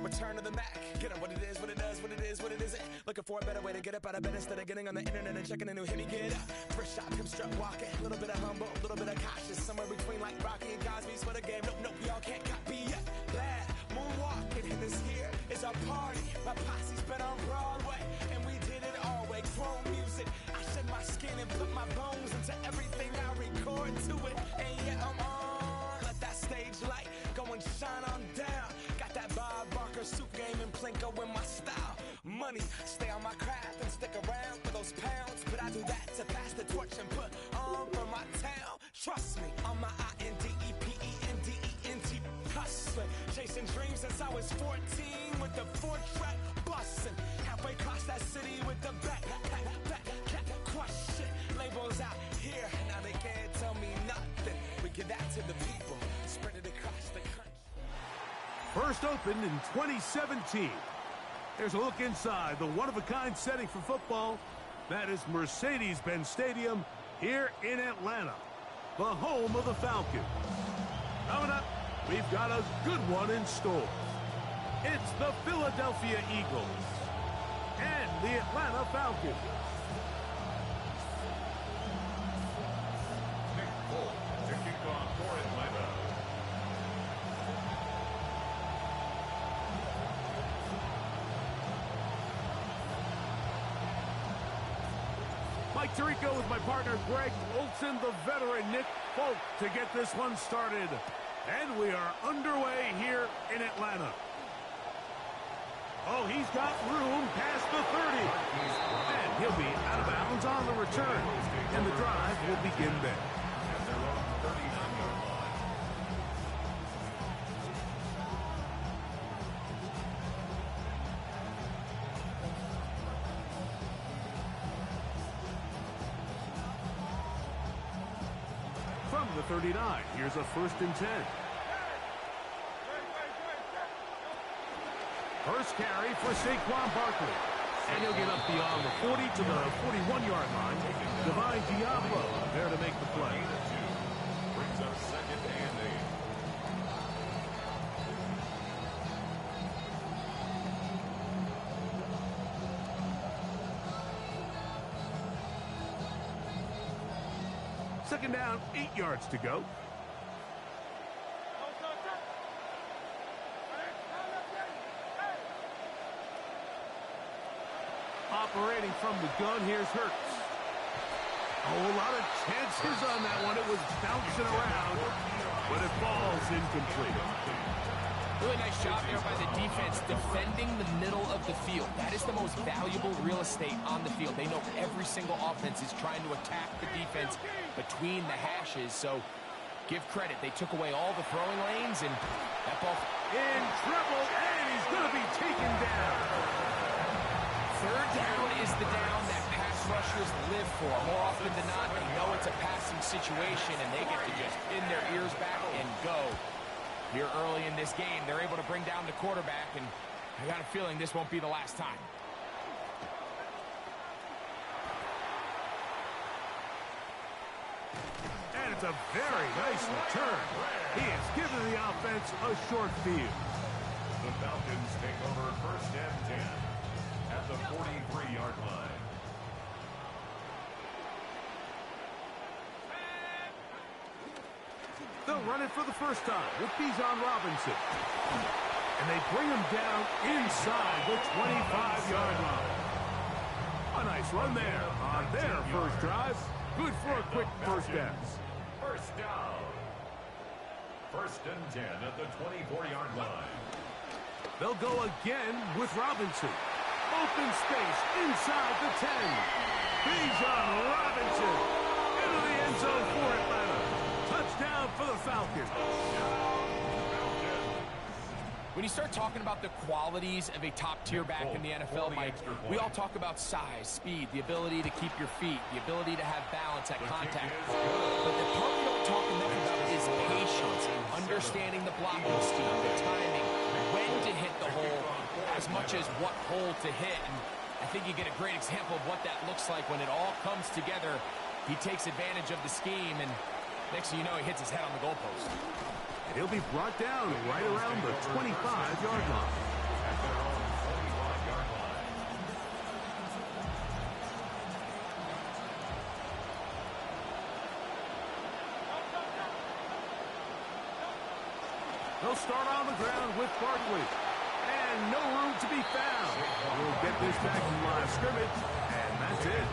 Return to the Mac. Get up what it is, what it does, what it is, what it isn't. Looking for a better way to get up out of bed instead of getting on the internet and checking a new hit. Me get up. First shot, come strut walking. A little bit of humble, a little bit of cautious. Somewhere between like Rocky and Cosby's for the game. Nope, nope, y'all can't copy yet. Glad moonwalking, and this here is our party. My posse's been on Broadway, and we did it all way. Grown music. I shed my skin and put my bones into everything I record to it. And yeah, I'm on. Let that stage light go and shine on down. Got that Bob Barker suit game and Plinko in my style. Money, stay on my craft and stick around for those pounds. But I do that to pass the torch and put on for my town. Trust me, I'm my INDEPENDENT hustling. Chasing dreams since I was 14 with the 4-track bustin'. Halfway across that city with the back crush shit. Labels out here, now they can't tell me nothing. We give that to the people, spread it across the country. First opened in 2017. Here's a look inside the one-of-a-kind setting for football. That is Mercedes-Benz Stadium here in Atlanta, the home of the Falcons. Coming up, we've got a good one in store. It's the Philadelphia Eagles and the Atlanta Falcons. To kick off for Atlanta. Mike Tirico with my partner Greg Olson, the veteran Nick Folk to get this one started. And we are underway here in Atlanta. Oh, he's got room past the 30. And he'll be out of bounds on the return. And the drive will begin there. At their own 39-yard line. From the 39, here's a 1st and 10. First carry for Saquon Barkley. And he'll get up beyond the 40 to the 41-yard line. Divine Diablo there to make the play. Brings up 2nd and 8. Second down, 8 yards to go. Operating from the gun, here's Hurts. Oh, a lot of chances on that one. It was bouncing around, but it falls incomplete. Really nice job there by the defense defending the middle of the field. That is the most valuable real estate on the field. They know every single offense is trying to attack the defense between the hashes, so give credit. They took away all the throwing lanes, and that ball in trouble, and he's going to be taken down. Third down is the down that pass rushers live for. More often than not, they know it's a passing situation, and they get to just pin their ears back and go. Here early in this game, they're able to bring down the quarterback, and I got a feeling this won't be the last time. And it's a very nice return. He has given the offense a short field. The Falcons take over 1st and 10 at the 43-yard line. They'll run it for the first time with Bijan Robinson. And they bring him down inside the 25-yard line. A nice run there on their first drive. Good for a quick first down. First down. 1st and 10 at the 24-yard line. They'll go again with Robinson. Open space inside the 10. Bijan Robinson into the end zone for Atlanta. Touchdown for the Falcons. When you start talking about the qualities of a top-tier back in the NFL, Mike, we all talk about size, speed, the ability to keep your feet, the ability to have balance at contact. But the part we don't talk enough about is patience, understanding the blocking scheme, the timing, when to hit the hole, as much as what hole to hit. And I think you get a great example of what that looks like when it all comes together. He takes advantage of the scheme, and next thing you know, he hits his head on the goalpost. And he'll be brought down right around the 25-yard line. They'll start on the ground with Barkley. And no room to be found. We'll get this back in live scrimmage, and that's it.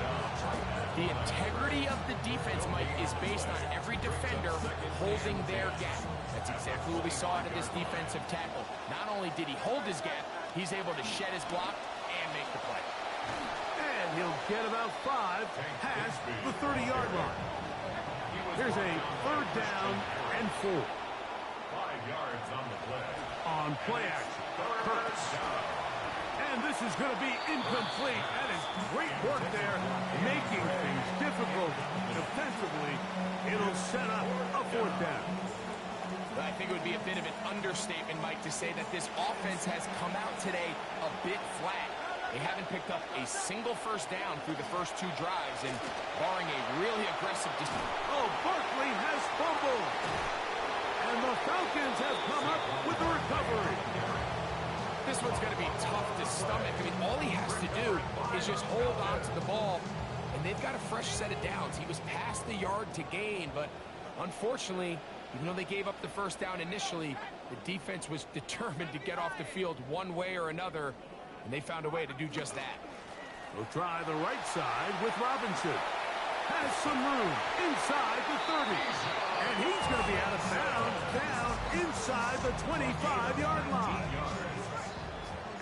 The integrity of the defense, Mike, is based on every defender holding their gap. That's exactly what we saw out of this defensive tackle. Not only did he hold his gap, he's able to shed his block and make the play. And he'll get about 5 past the 30-yard line. Here's a 3rd down and 4. 5 yards on the play. On play action, Hurts. And this is going to be incomplete. That is great work there, making things difficult defensively. It'll set up a 4th down. I think it would be a bit of an understatement, Mike, to say that this offense has come out today a bit flat. They haven't picked up a single 1st down through the first 2 drives, and barring a really aggressive distance. Oh, Barkley has fumbled. And the Falcons have come up with the recovery. This one's going to be tough to stomach. I mean, all he has to do is just hold on to the ball, and they've got a fresh set of downs. He was past the yard to gain, but unfortunately, even though they gave up the 1st down initially, the defense was determined to get off the field one way or another, and they found a way to do just that. We'll try the right side with Robinson. Has some room inside the 30. And he's going to be out of bounds down inside the 25-yard line.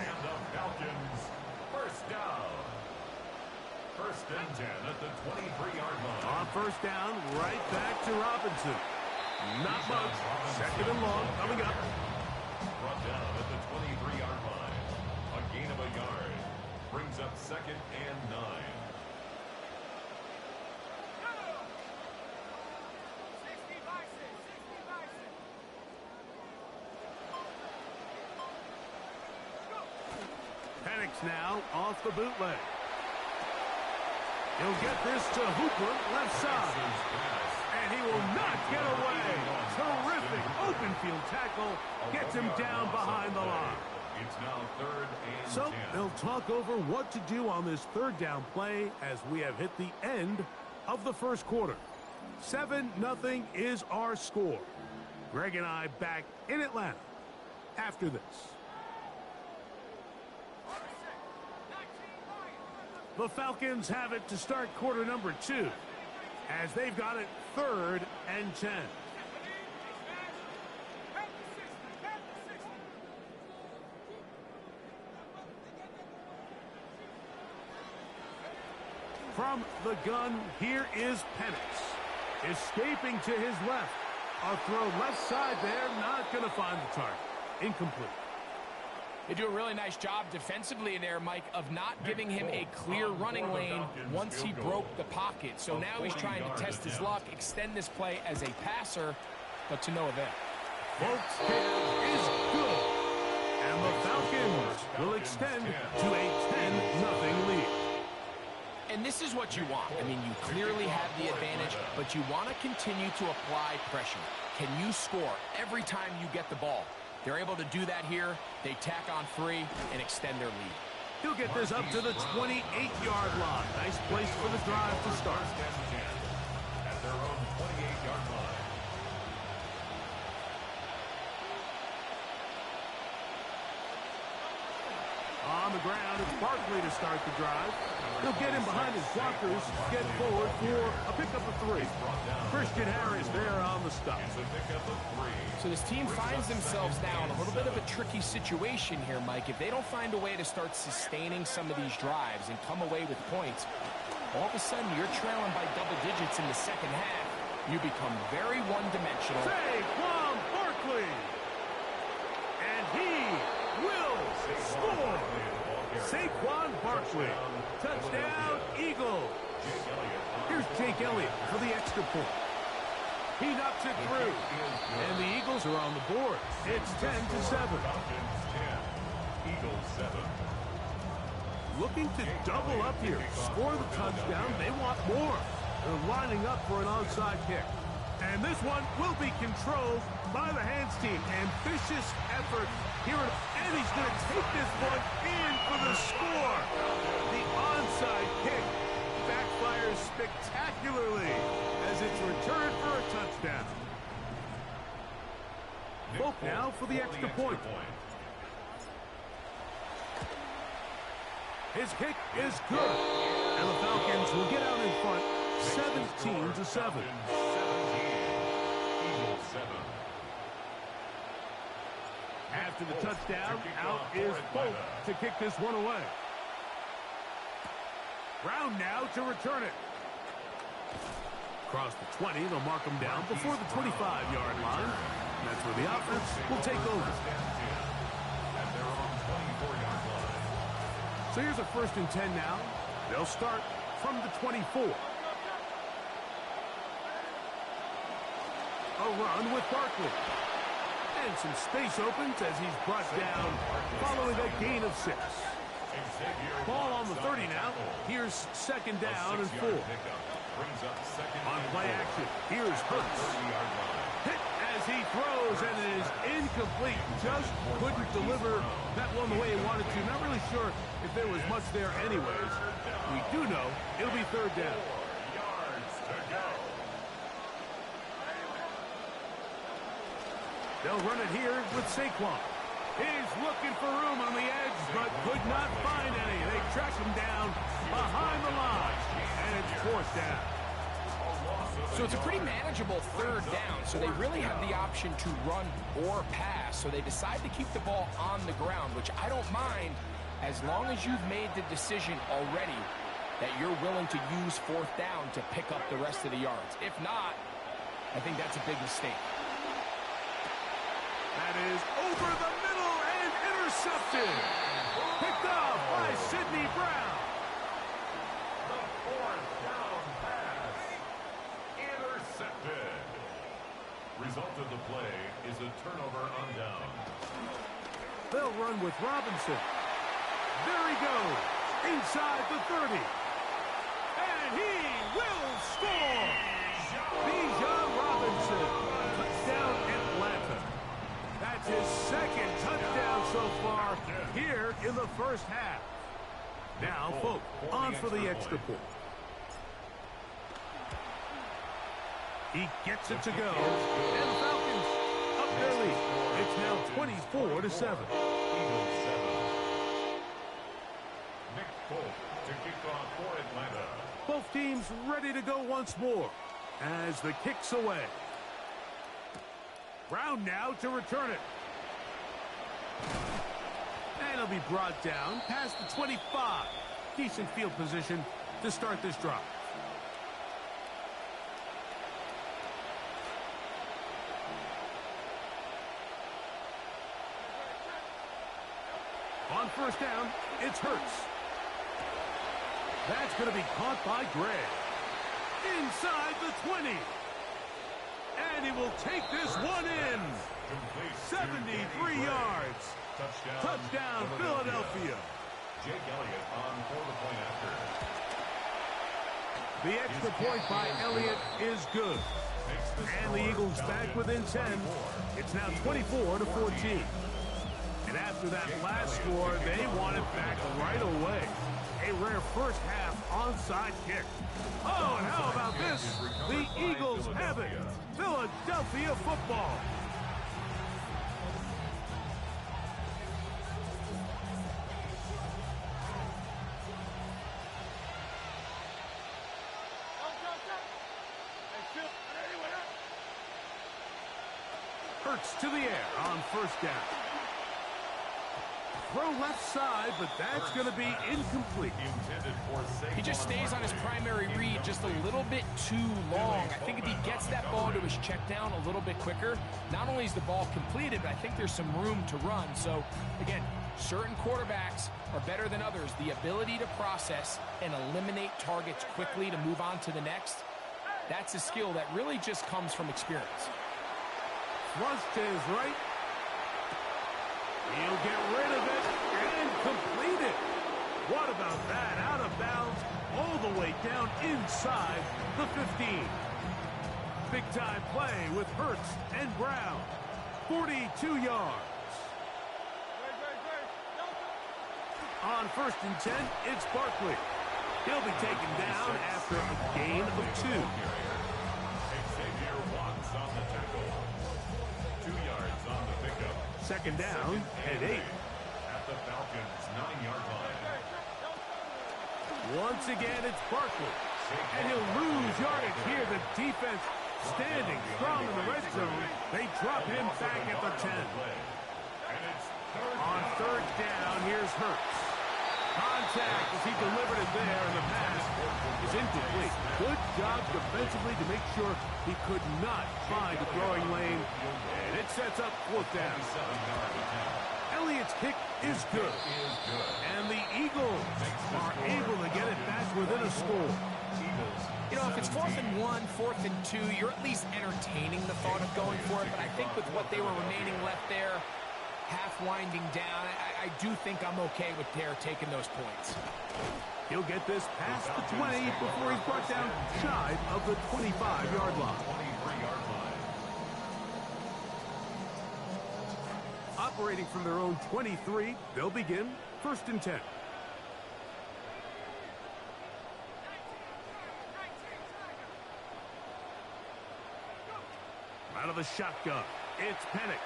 And the Falcons, 1st down. 1st and 10 at the 23-yard line. On 1st down, right back to Robinson. Not much. 2nd and long coming up. Brought down at the 23-yard line. A gain of a yard. Brings up 2nd and 9. Penix now off the bootleg. He'll get this to Hooper, left side. And he will not get away. Terrific open field tackle. Gets him down behind the line. It's now 3rd and 10. So they'll talk over what to do on this 3rd down play as we have hit the end of the 1st quarter. 7-0 is our score. Greg and I back in Atlanta after this. The Falcons have it to start quarter number 2 as they've got it 3rd and 10. From the gun, here is Penix. Escaping to his left. A throw left side there, not going to find the target. Incomplete. They do a really nice job defensively in there, Mike, of not giving him a clear running lane once he broke the pocket. So now he's trying to test his luck, extend this play as a passer, but to no avail. Folks, kick is good. And the Falcons will extend to a 10-0 lead. And this is what you want. I mean, you clearly have the advantage, but you want to continue to apply pressure. Can you score every time you get the ball? They're able to do that here. They tack on 3 and extend their lead. He'll get this up to the 28-yard line. Nice place for the drive to start. At their own 28-yard line. On the ground, it's Barkley to start the drive. He'll get him behind his blockers, get forward for a pickup of 3. Christian Harris there on the stop. So this team finds themselves now in a little bit of a tricky situation here, Mike. If they don't find a way to start sustaining some of these drives and come away with points, all of a sudden you're trailing by double digits in the second half. You become very one-dimensional. Saquon Barkley! And he will score! Saquon Barkley. Touchdown, Eagles. Here's Jake Elliott for the extra point. He knocks it through. And the Eagles are on the board. It's 10-7. Eagles 7. Looking to double up here. Score the touchdown. They want more. They're lining up for an onside kick. And this one will be controlled by the hands team. Ambitious effort here. And he's going to take this one in for the score. The onside kick backfires spectacularly as it's returned for a touchdown. Both now for the extra point. His kick is good. And the Falcons will get out in front 17-7. After the touchdown, out is Bolt to kick this one away. Brown now to return it. Across the 20, they'll mark him down before the 25-yard line. That's where the offense will take over. So here's a 1st and 10 now. They'll start from the 24. A run with Barkley. And some space opens as he's brought down following a gain of 6. Ball on the 30 now. Here's 2nd down and 4. On play action, here's Hurts. Hit as he throws, and it is incomplete. Just couldn't deliver that one the way he wanted to. Not really sure if there was much there anyways. We do know it'll be 3rd down. They'll run it here with Saquon. He's looking for room on the edge, but could not find any. They track him down behind the line, and it's 4th down. So it's a pretty manageable 3rd down, so they really have the option to run or pass, so they decide to keep the ball on the ground, which I don't mind as long as you've made the decision already that you're willing to use 4th down to pick up the rest of the yards. If not, I think that's a big mistake. That is over the middle and intercepted. Picked off by Sidney Brown. The 4th down pass. Intercepted. Result of the play is a turnover on down. They'll run with Robinson. There he goes. Inside the 30. And he will score. Bijan Robinson. Touchdown Atlanta. That's his 2nd touchdown so far here in the 1st half. Now, Folk on for the extra point. He gets it to go. And the Falcons up their lead. It's now 24-7. Nick Folk to kick off for Atlanta. Both teams ready to go once more as the kick's away. Brown now to return it. And it'll be brought down past the 25. Decent field position to start this drive. On 1st down, it's Hurts. That's going to be caught by Gray. Inside the 20. And he will take this one in. 73 yards. Touchdown, Philadelphia. Jake Elliott on for the point after. The extra point by Elliott is good. And the Eagles back within 10. It's now 24-14. And after that last score, they want it back right away. A rare 1st half onside kick. Oh, and how about this? The Eagles have it. Philadelphia football. Hurts to the air on 1st down. Throw left side, but that's going to be incomplete. He just stays on his primary read just a little bit too long. I think if he gets that ball to his check down a little bit quicker, not only is the ball completed, but I think there's some room to run. So, again, certain quarterbacks are better than others. The ability to process and eliminate targets quickly to move on to the next, that's a skill that really just comes from experience. Thrust to his right. He'll get rid of it and complete it. What about that? Out of bounds all the way down inside the 15. Big-time play with Hurts and Brown. 42 yards. On 1st and 10, it's Barkley. He'll be taken down after a gain of 2. Xavier Watts on the tackle. 2 yards on the pickup. Second down and 8. At the Falcons' 9-yard line. Once again, it's Barkley. And he'll lose yardage here. The defense standing strong in the red zone. They drop him back at the 10. On third down, here's Hurts. Contact as he delivered it there, and the pass is incomplete. Good job defensively to make sure he could not find a throwing lane. And it sets up fourth down. Elliott's kick is good. And the Eagles are able to get it back within a score. You know, if it's 4th and 1, 4th and 2, you're at least entertaining the thought of going for it. But I think with what they were remaining left there, half winding down, I do think I'm okay with their taking those points. He'll get this past the 20 before he's brought down shy of the 25-yard line. Operating from their own 23, they'll begin 1st and 10. Out of the shotgun, it's Penix.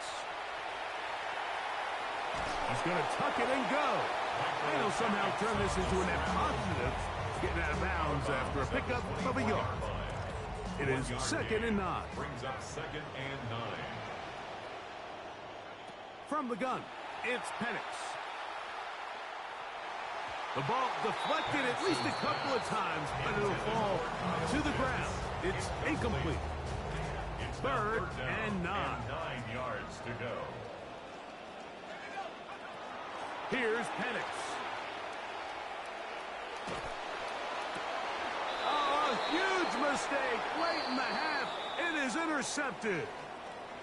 He's going to tuck it and go. And he'll somehow turn this into a net positive, getting out of bounds after a pickup of a yard. It is 2nd and 9. Brings up 2nd and 9. From the gun, it's Penix. The ball deflected at least a couple of times, but it'll fall to the ground. It's incomplete. 3rd and 9. 9 yards to go. Here's Penix. Oh, a huge mistake late in the half. It is intercepted.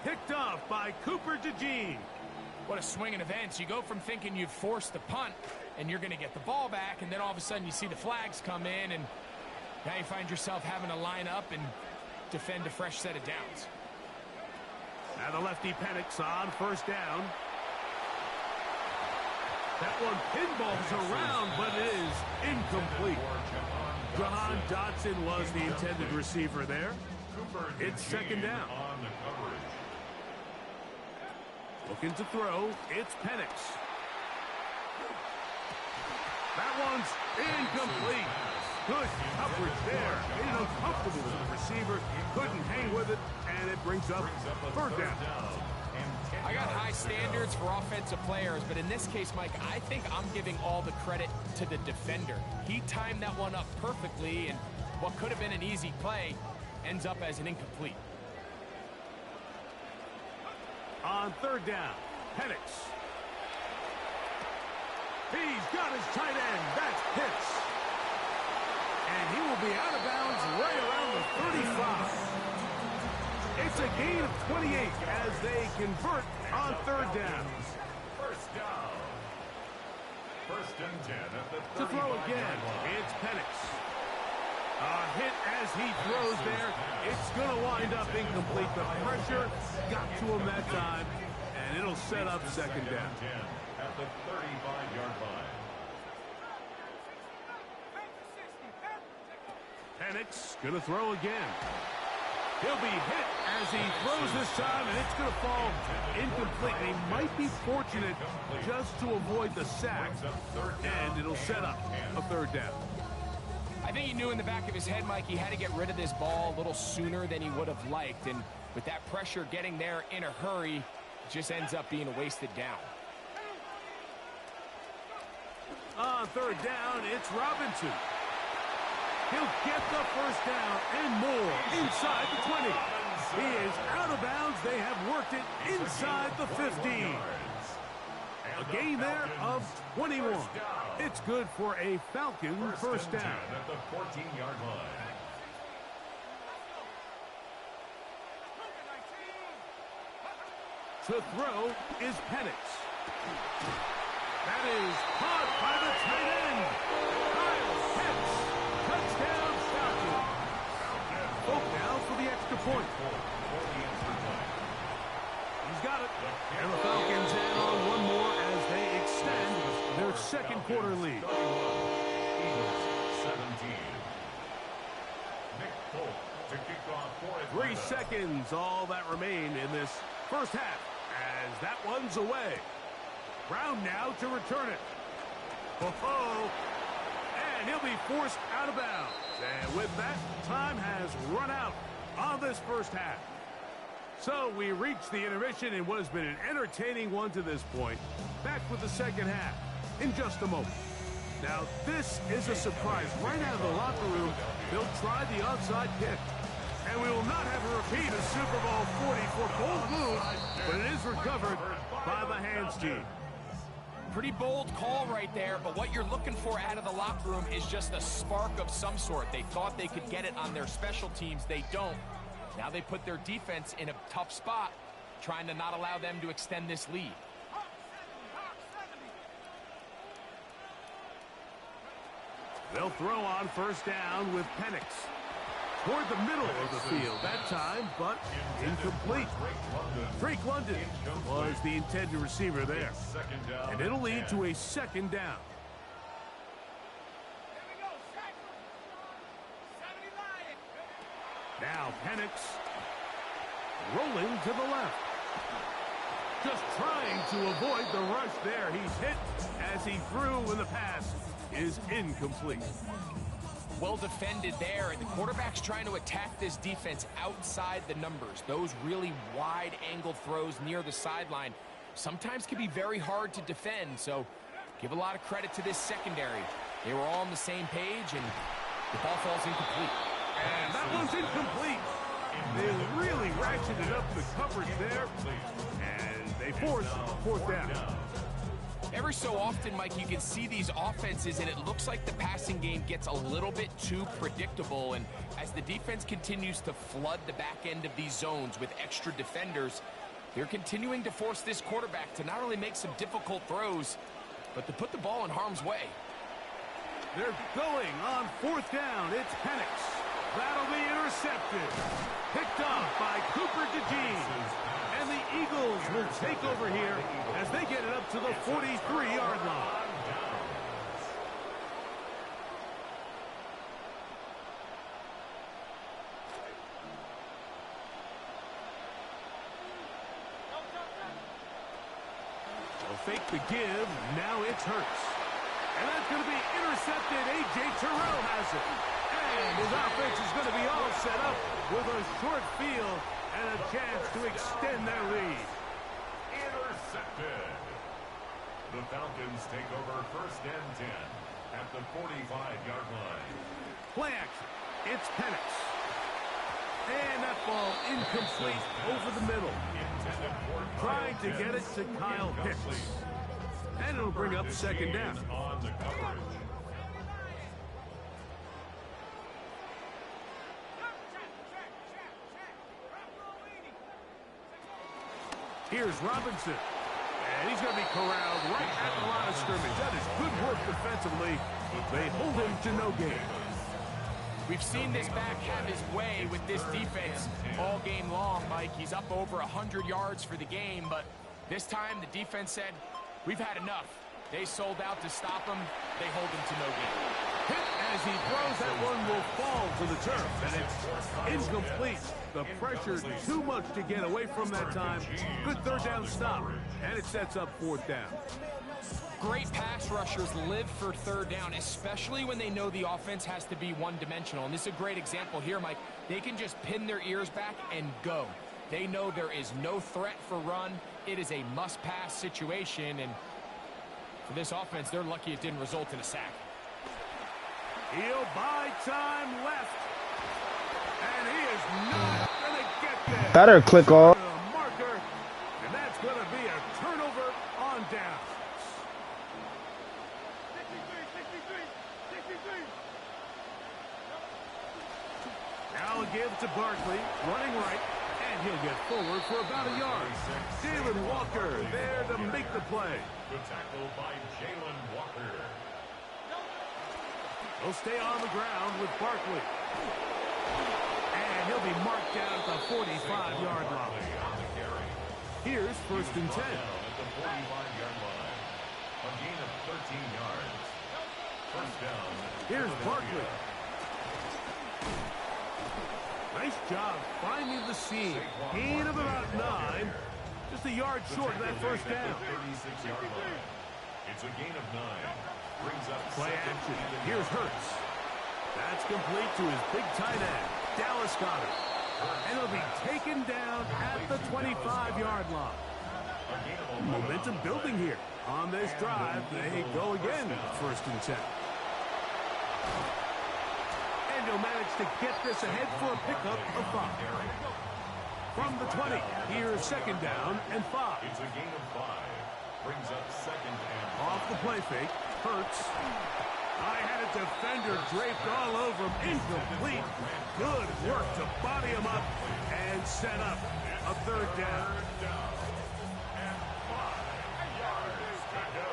Picked off by Cooper DeJean. What a swing in events. You go from thinking you've forced the punt and you're going to get the ball back, and then all of a sudden you see the flags come in, and now you find yourself having to line up and defend a fresh set of downs. Now the lefty Penix on 1st down. That one pinballs around, but it is incomplete. Jahan Dotson was the intended receiver there. It's 2nd down. Looking to throw, it's Penix. That one's incomplete. Good coverage there. Made it uncomfortable for the receiver. Couldn't hang with it, and it brings up 3rd down. I got high standards for offensive players, but in this case, Mike, I think I'm giving all the credit to the defender. He timed that one up perfectly, and what could have been an easy play ends up as an incomplete. On 3rd down, Penix. He's got his tight end. That's Pitts. And he will be out of bounds right around the 35. It's a gain of 28 as they convert on 3rd down. 1st down. 1st and 10 at the 35. To throw again, it's Penix. A hit as he throws there. It's going to wind up incomplete. The pressure got to him that time, and it'll set up 2nd down. At the 35-yard line. Penix going to throw again. He'll be hit as he throws this time, and it's going to fall incomplete. He might be fortunate just to avoid the sack, and it'll set up a 3rd down. I think he knew in the back of his head, Mike, he had to get rid of this ball a little sooner than he would have liked, and with that pressure getting there in a hurry, it just ends up being a wasted down. On 3rd down, it's Robinson. He'll get the 1st down and more inside the 20. He is out of bounds. They have worked it inside the 15. A gain there of 21. It's good for a Falcon 1st down. At the 14-yard line. To throw is Penix. That is caught by the tight end. Kyle Pitts. Touchdown Falcon. Hope now for the extra point. He's got it. And the Falcons add on one more as they extend their 2nd quarter lead. Eagles 17. Nick Folk to kick off for it. 3 seconds, all that remain in this 1st half as that one's away. Brown now to return it. Oh, and he'll be forced out of bounds. And with that, time has run out on this first half. So we reach the intermission in what has been an entertaining one to this point. Back with the second half in just a moment. Now, this is a surprise. Right out of the locker room, they'll try the onside kick. And we will not have a repeat of Super Bowl 40 for bold move, but it is recovered by the hands team. Pretty bold call right there, but what you're looking for out of the locker room is just a spark of some sort. They thought they could get it on their special teams. They don't. Now they put their defense in a tough spot, trying to not allow them to extend this lead. They'll throw on first down with Penix. Toward the middle of the field that time, but incomplete. Drake London was the intended receiver there. And it'll lead to a second down. Now Penix rolling to the left. Just trying to avoid the rush there. He's hit as he threw when the pass is incomplete. Well defended there, and the quarterback's trying to attack this defense outside the numbers. Those really wide-angle throws near the sideline sometimes can be very hard to defend, so give a lot of credit to this secondary. They were all on the same page, and the ball falls incomplete. And that one's incomplete. They really ratcheted up the coverage there, and they forced fourth down. Every so often, Mike, you can see these offenses, and it looks like the passing game gets a little bit too predictable. And as the defense continues to flood the back end of these zones with extra defenders, they're continuing to force this quarterback to not only make some difficult throws, but to put the ball in harm's way. They're going on fourth down. It's Penix. That'll be intercepted. Picked off by Cooper DeJean. And the Eagles will take over here as they get it up to the 43-yard line. They'll fake the give. Now it's Hurts. And that's going to be intercepted. A.J. Terrell has it. And his offense is going to be all set up with a short field and a chance to extend their lead. Intercepted. The Falcons take over first and 10 at the 45-yard line. Play action. It's Penix. And that ball incomplete over the middle. Trying to get it to Kyle Pitts. And it'll bring up second down. On the coverage. Here's Robinson. And he's going to be corralled right at the line of scrimmage. That is good work defensively. They hold him to no gain. We've seen this back have his way with this defense all game long, Mike. He's up over 100 yards for the game, but this time the defense said, we've had enough. They sold out to stop him. They hold him to no gain. Hit as he throws, that one will fall to the turf, and it's incomplete. The pressure too much to get away from that time. Good third down stop, and it sets up fourth down. Great pass rushers live for third down, especially when they know the offense has to be one-dimensional. And this is a great example here, Mike. They can just pin their ears back and go. They know there is no threat for run. It is a must-pass situation, and for this offense, they're lucky it didn't result in a sack. He'll buy time left. And he is not going to get there. Better click off. Marker, and that's going to be a turnover on downs. Now a give to Barkley, running right, and he'll get forward for about a yard. Jalen Walker there to make the play. Good tackle by Jalen Walker. He'll stay on the ground with Barkley. And he'll be marked down at the 45-yard line. Here's first and 10. At the 45-yard line. A gain of 13 yards. First down. Here's Barkley. Nice job finding the seam. Gain of about 9. Just a yard short of that first down. 36-yard line. It's a gain of 9. Brings up Play action. Here's Hurts. That's complete to his big tight end, Dallas Goedert. And it'll be taken down at the 25-yard line. Momentum building here. On this drive, they go again, first and 10. And he'll manage to get this ahead for a pickup of 5. From the 20, here's second down and 5. It's a gain of 5. Brings up second and 5. Off the play fake, Hurts. I had a defender draped all over him. Incomplete. Good work to body him up and set up a third down. And 5 yards to go.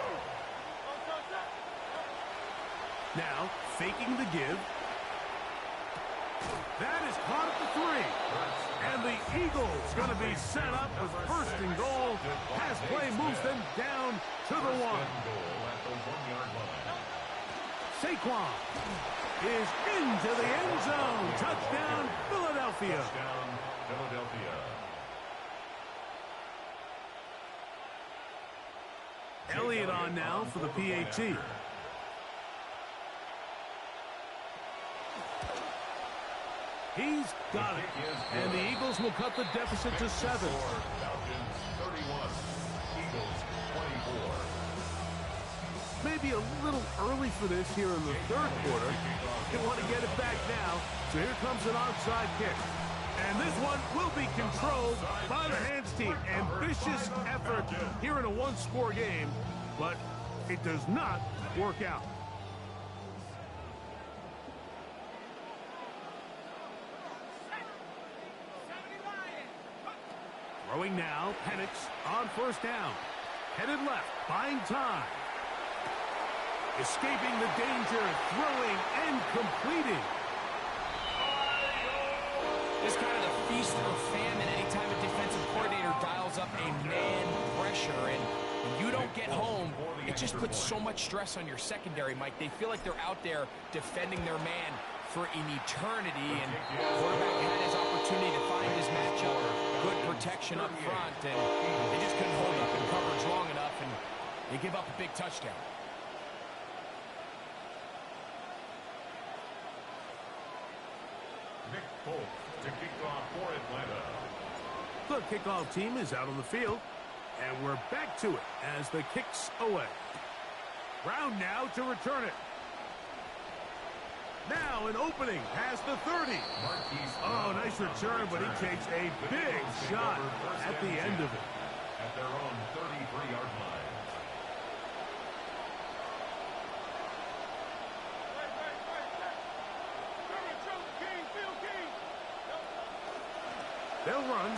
Now, faking the give. That is caught at the 3. And the Eagles going to be set up with first and goal. Pass play moves them down to the 1. At the 1-yard line. Saquon is into the end zone. Touchdown, Philadelphia. Touchdown, Philadelphia. Elliott on now for the PAT. He's got it. And the Eagles will cut the deficit to 7. Falcons 31. Eagles 24. Maybe a little early for this here in the third quarter. They want to get it back now. So here comes an onside kick. And this one will be controlled by the hands team. Ambitious effort here in a one-score game, but it does not work out. Throwing now, Penix on first down. Headed left, buying time. Escaping the danger, throwing and completing. It's kind of the feast or famine anytime a defensive coordinator dials up a man pressure. And when you don't get home, it just puts so much stress on your secondary, Mike. They feel like they're out there defending their man for an eternity. And quarterback had his opportunity to find his matchup. Good protection up front, and they just couldn't hold up in coverage long enough, and they give up a big touchdown. Nick Folk to kick off for Atlanta. The kickoff team is out on the field, and we're back to it as the kick's away. Brown now to return it. Now an opening past the 30. Oh, nice return, but he takes a big shot at the end of it. At their own 33-yard line. They'll run.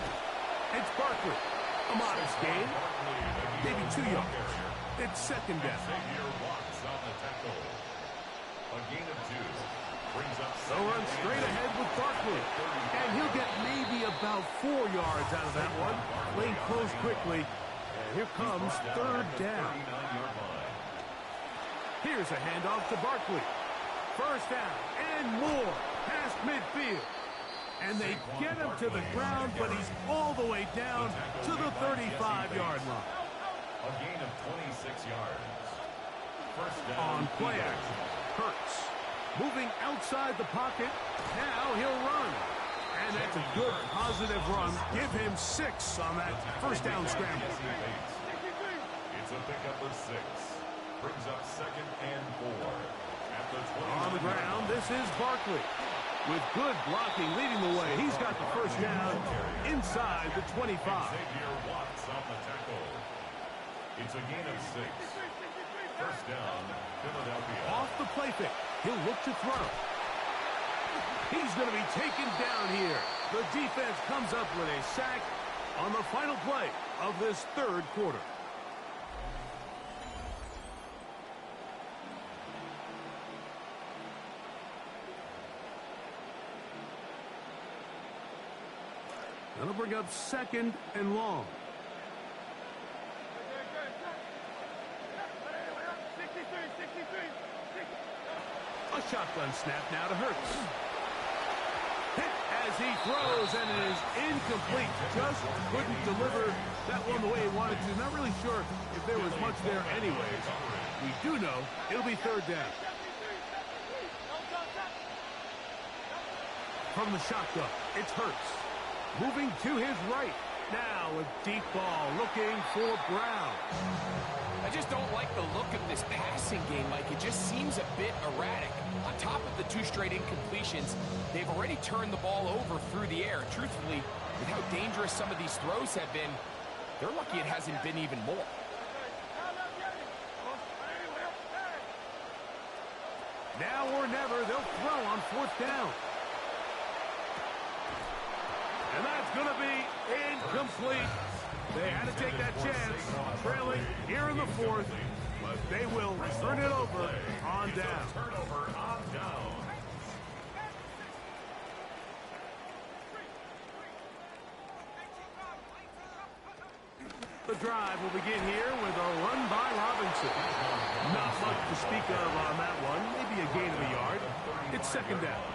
It's Barkley. A modest gain. Maybe 2 yards. It's second down. Xavier Watts on the tackle. A gain of 2. Brings up They'll run straight ahead with Barkley. And he'll get maybe about 4 yards out of that one. Lane closed quickly. And here comes third down. Here's a handoff to Barkley. First down and more past midfield. And they get him to the ground, but he's all the way down to the 35-yard line. A gain of 26 yards. First down. On play action, Hurts. Moving outside the pocket. Now he'll run. And that's a good, positive run. Give him 6 on that first down scramble. It's a pickup of 6. Brings up second and 4. At the 20. On the ground, this is Barkley. With good blocking leading the way. He's got the first down inside the 25. Xavier Watts on the tackle. It's a gain of 6. First down, Philadelphia. Off the play pick. He'll look to throw. He's going to be taken down here. The defense comes up with a sack on the final play of this third quarter. That'll bring up second and long. A shotgun snap now to Hurts. Hit as as he throws, and it is incomplete. Just couldn't deliver that one the way he wanted to. Not really sure if there was much there anyways. We do know it'll be third down. From the shotgun, it's Hurts. Moving to his right. Now a deep ball looking for Brown. I just don't like the look of this passing game, Mike. It just seems a bit erratic. On top of the 2 straight incompletions, they've already turned the ball over through the air. Truthfully, with how dangerous some of these throws have been, they're lucky it hasn't been even more. Now or never, they'll throw on 4th down. And that's going to be incomplete. They had to take that chance, trailing here in the 4th. But they will turn it over on down. The drive will begin here with a run by Robinson. Not much to speak of on that one. Maybe a gain of a yard. It's 2nd down.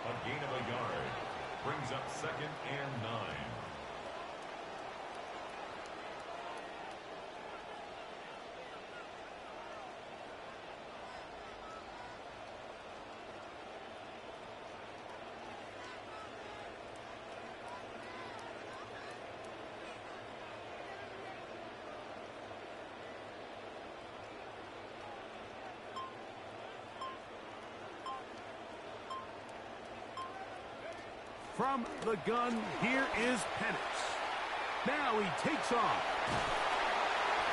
A gain of a yard brings up 2nd and 9. From the gun, here is Penix. Now he takes off.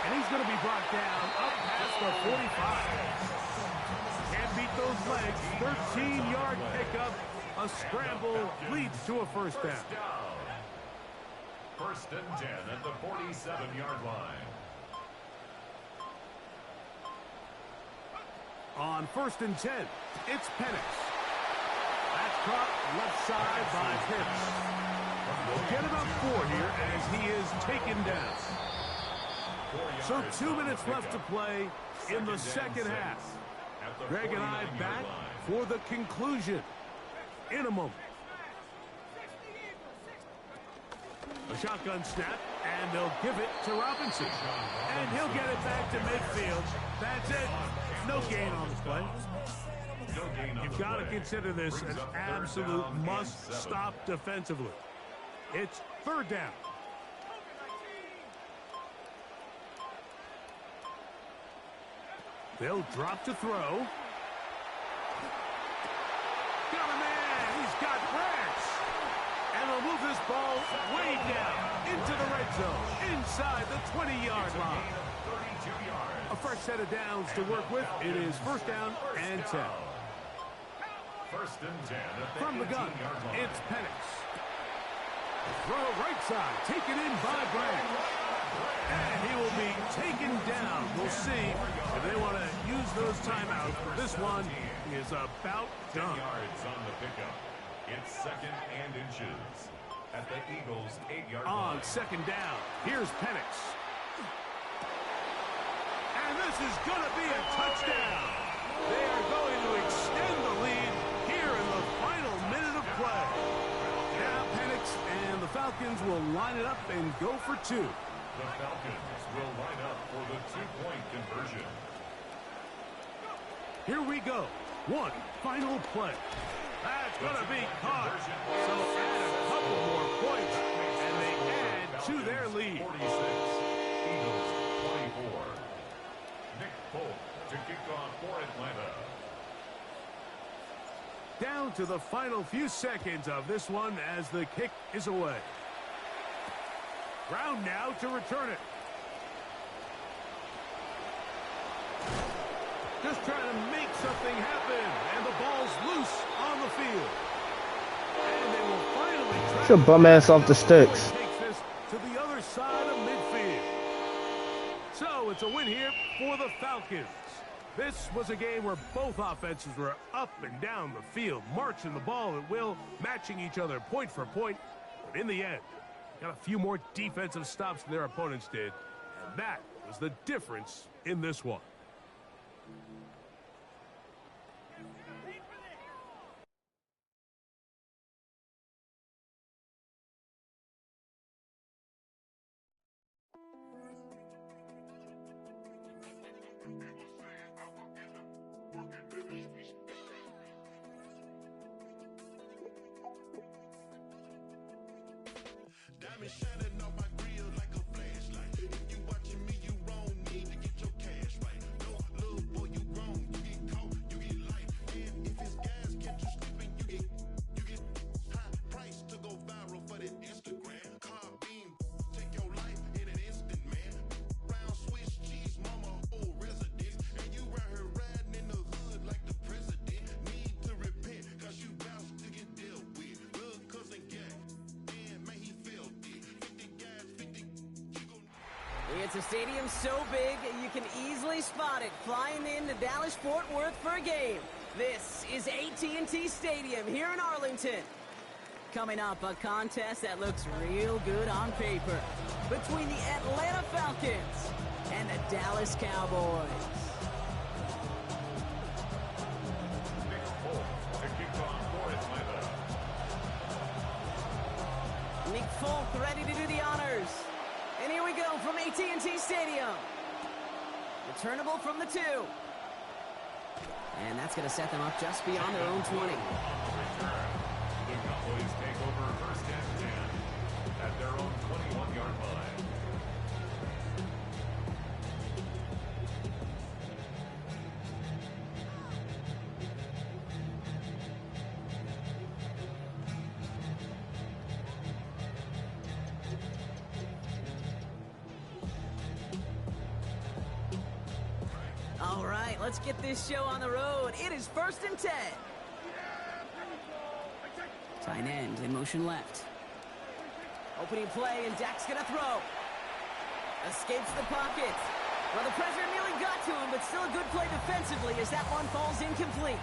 And he's going to be brought down up past the 45. Can't beat those legs. 13-yard pickup. A scramble leads to a 1st down. 1st and 10 at the 47-yard line. On 1st and 10, it's Penix. That's caught left side by Pitts. We'll get about 4 here as he is taken down. So 2 minutes left to play in the 2nd half. Greg and I back for the conclusion in a moment. A shotgun snap, and they'll give it to Robinson. And he'll get it back to midfield. That's it. No gain on the play. You've got to consider this an absolute must-stop defensively. It's 3rd down. They'll drop to throw. Got a man. He's got Branch. And they'll move this ball way down into the red zone, inside the 20-yard line. A fresh set of downs to work with. It is 1st down and 10. 1st and 10 at the From the gun, 18-yard line. it's Penix. Throw right side, taken in by Branch. And he will be taken down. We'll see if they want to use those timeouts. This one is about 10 done. yards on the pickup. It's 2nd and inches at the Eagles' 8-yard On line. 2nd down, here's Penix. And this is going to be a touchdown. They are going to extend the lead here in the final minute of play. Now Penix and the Falcons will line it up and go for 2. The Falcons will line up for the 2-point conversion. Here we go. One final play. That's going to be caught. So add a couple more points, and they add to their lead. 46, Eagles 24. Nick Folk to kick off for Atlanta. Down to the final few seconds of this one as the kick is away. Brown now to return it. Just trying to make something happen, and the ball's loose on the field. And they will finally try Should bum ass off the sticks. takes this to the other side of midfield. So it's a win here for the Falcons. This was a game where both offenses were up and down the field, marching the ball at will, matching each other point for point. But in the end, got a few more defensive stops than their opponents did. And that was the difference in this one. Diamond shining on my grill like a flashlight. If you watching me, you wrong me to get your cash right. No, little boy, you wrong. You get caught, you get life. And if it's gas, catch you slipping, you get high price to go viral for that Instagram. Car beam, take your life in an instant, man. Round Swiss cheese, mama, whole residence. And you right here riding in the hood like the president. Need to repent, cause you bout to get dealt with. Little cousin gang, damn, man, he felt it. 50 guys, 50, you gon' It's a stadium so big, you can easily spot it flying into Dallas-Fort Worth for a game. This is AT&T Stadium here in Arlington. Coming up, a contest that looks real good on paper between the Atlanta Falcons and the Dallas Cowboys. Nick Folk to kick off for Atlanta. Nick Folk ready to do the honors. And here we go from AT&T Stadium. Returnable from the 2. And that's going to set them up just beyond their own 20. On the return, the Cowboys take over first and 10 at their own 21-yard line. All right, let's get this show on the road. It is 1st and 10. Tight end in motion left. Opening play, and Dak's going to throw. Escapes the pocket. Well, the pressure nearly got to him, but still a good play defensively as that one falls incomplete.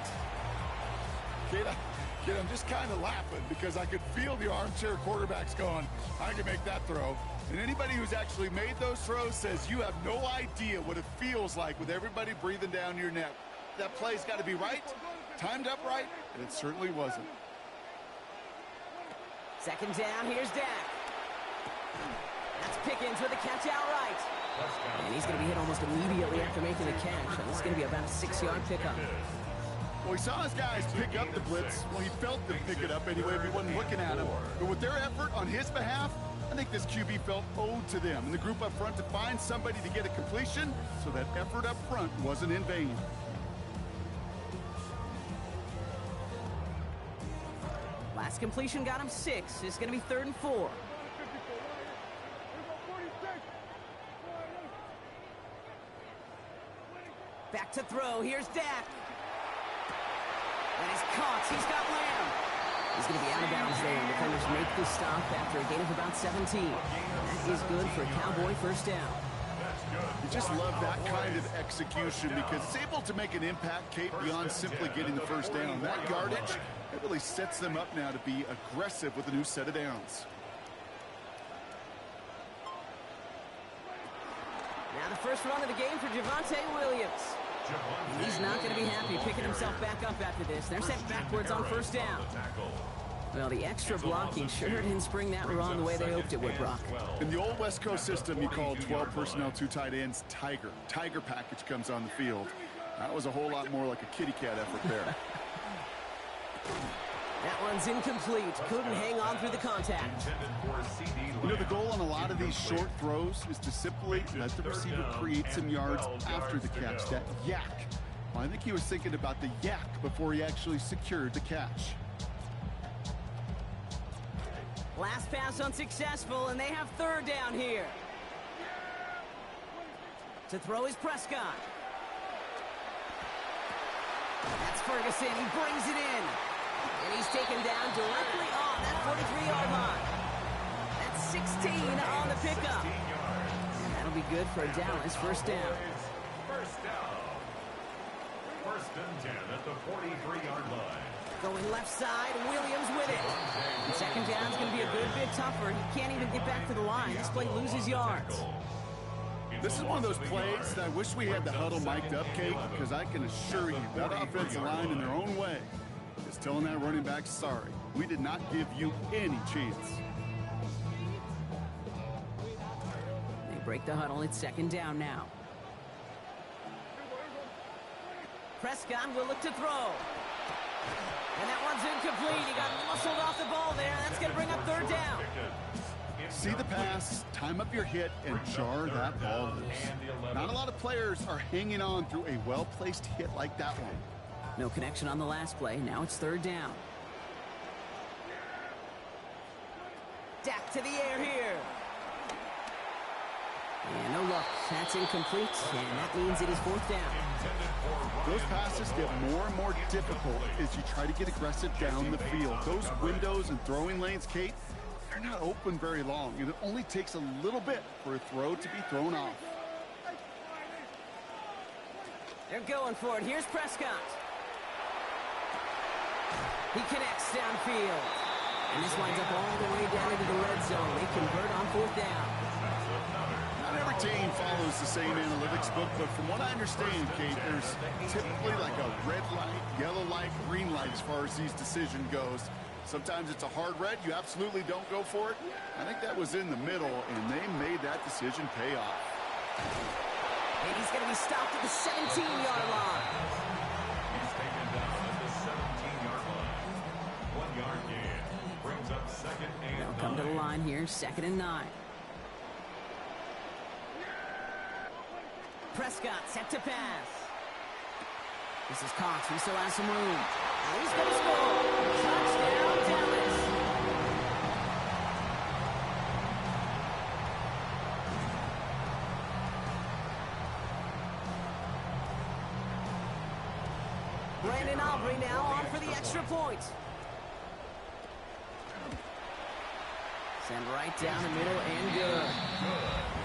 Kid, I'm just kind of laughing because I could feel the armchair quarterbacks going, I can make that throw. And anybody who's actually made those throws says you have no idea what it feels like with everybody breathing down your neck. That play's got to be right, timed up right, and it certainly wasn't. Second down, here's Dak. That's Pickens with a catch outright. And he's going to be hit almost immediately after making the catch. And this is going to be about a 6-yard pickup. Well, he saw his guys pick up the blitz. Well, he felt them pick it up anyway if he wasn't looking at him. But with their effort on his behalf, I think this QB felt owed to them and the group up front to find somebody to get a completion so that effort up front wasn't in vain. Last completion got him 6. It's going to be 3rd and 4. Back to throw. Here's Dak. And he's caught. He's got Lamb. He's going to be out of bounds there. Defenders make the stop after a gain of about 17. That is good for a Cowboy first down. You just love that kind of execution because it's able to make an impact, Kate, beyond simply getting the first down. That yardage, it really sets them up now to be aggressive with a new set of downs. Now the first run of the game for Javonte Williams. And he's not going to be happy picking himself back up after this. They're sent backwards on first down. Well, the extra blocking sure didn't spring that run the way they hoped it would, Brock. In the old West Coast system, you call 12 personnel, 2 tight ends, Tiger. Tiger package comes on the field. That was a whole lot more like a kitty cat effort there. That one's incomplete. Couldn't hang on through the contact. You know, the goal on a lot of these short throws is to simply let the receiver create some yards after the catch, that yak. Well, I think he was thinking about the yak before he actually secured the catch. Last pass unsuccessful, and they have 3rd down here. To throw is Prescott. That's Ferguson. He brings it in. And he's taken down directly on that 43-yard line. That's 16 on the pickup. And that'll be good for Dallas first down. First down. 1st and 10 at the 43-yard line. Going left side, Williams with it. And second down's going to be a good bit tougher. He can't even get back to the line. This play loses yards. This is one of those plays that I wish we had the huddle mic'd up, Kate, because I can assure you that offensive line in their own way is telling that running back, sorry, we did not give you any chance. They break the huddle. It's second down now. Prescott will look to throw. And that one's incomplete. He got muscled off the ball there. That's going to bring up 3rd down. See the pass, time up your hit, and jar that ball loose. Not a lot of players are hanging on through a well-placed hit like that one. No connection on the last play. Now it's third down. Dak to the air here. And no luck. That's incomplete, and that means it is fourth down. Those passes get more and more difficult as you try to get aggressive down the field. Those windows and throwing lanes, Kate, they're not open very long, and it only takes a little bit for a throw to be thrown off. They're going for it. Here's Prescott. He connects downfield. And this winds up all the way down into the red zone. They convert on fourth down. Not every team follows the same analytics book, but from what I understand, Kate, there's typically like a red light, yellow light, green light as far as these decision goes. Sometimes it's a hard red. You absolutely don't go for it. I think that was in the middle, and they made that decision pay off. And he's going to be stopped at the 17-yard line. He's taken down at the 17-yard line. 1-yard gain brings up second and They'll come to the line here, second and 9. Prescott set to pass. This is Cox. He still has some room. And he's going to score. Touchdown, Dallas. Brandon Aubrey now on for the extra point. Send right down the middle and good.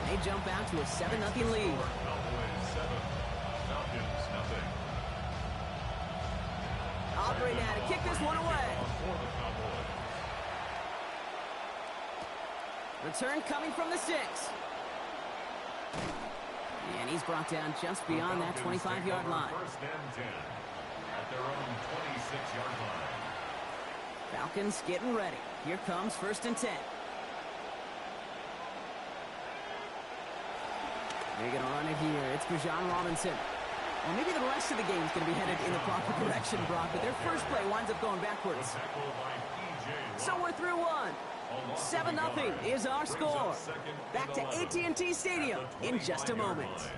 They jump out to a 7-0 lead. Cowboys 7, Falcons nothing. Aubrey now to kick this one away. For the Cowboys. Return coming from the 6. And he's brought down just beyond that 25-yard line. First and 10 at their own 26-yard line. Falcons getting ready. Here comes first and 10. They're going to run it here. It's Bijan Robinson. Well, maybe the rest of the game is going to be headed in the proper direction, Brock, but their first play winds up going backwards. So we're through one. 7-0 is our score. Back to AT&T Stadium in just a moment.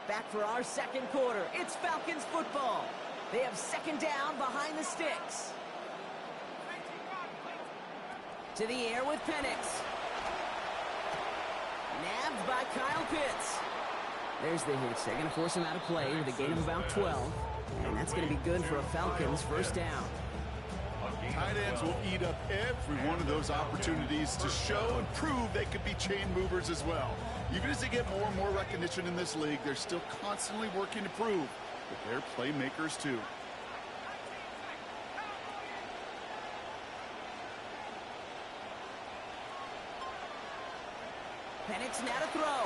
Back for our second quarter. It's Falcons football. They have second down behind the sticks. To the air with Penix. Nabbed by Kyle Pitts. There's the hitch. They're going to force him out of play with a gain of about 12. And that's going to be good for a Falcons first down. Tight ends will eat up every one of those opportunities to show and prove they could be chain movers as well. Even as they get more and more recognition in this league, they're still constantly working to prove that they're playmakers too. Penix now to throw.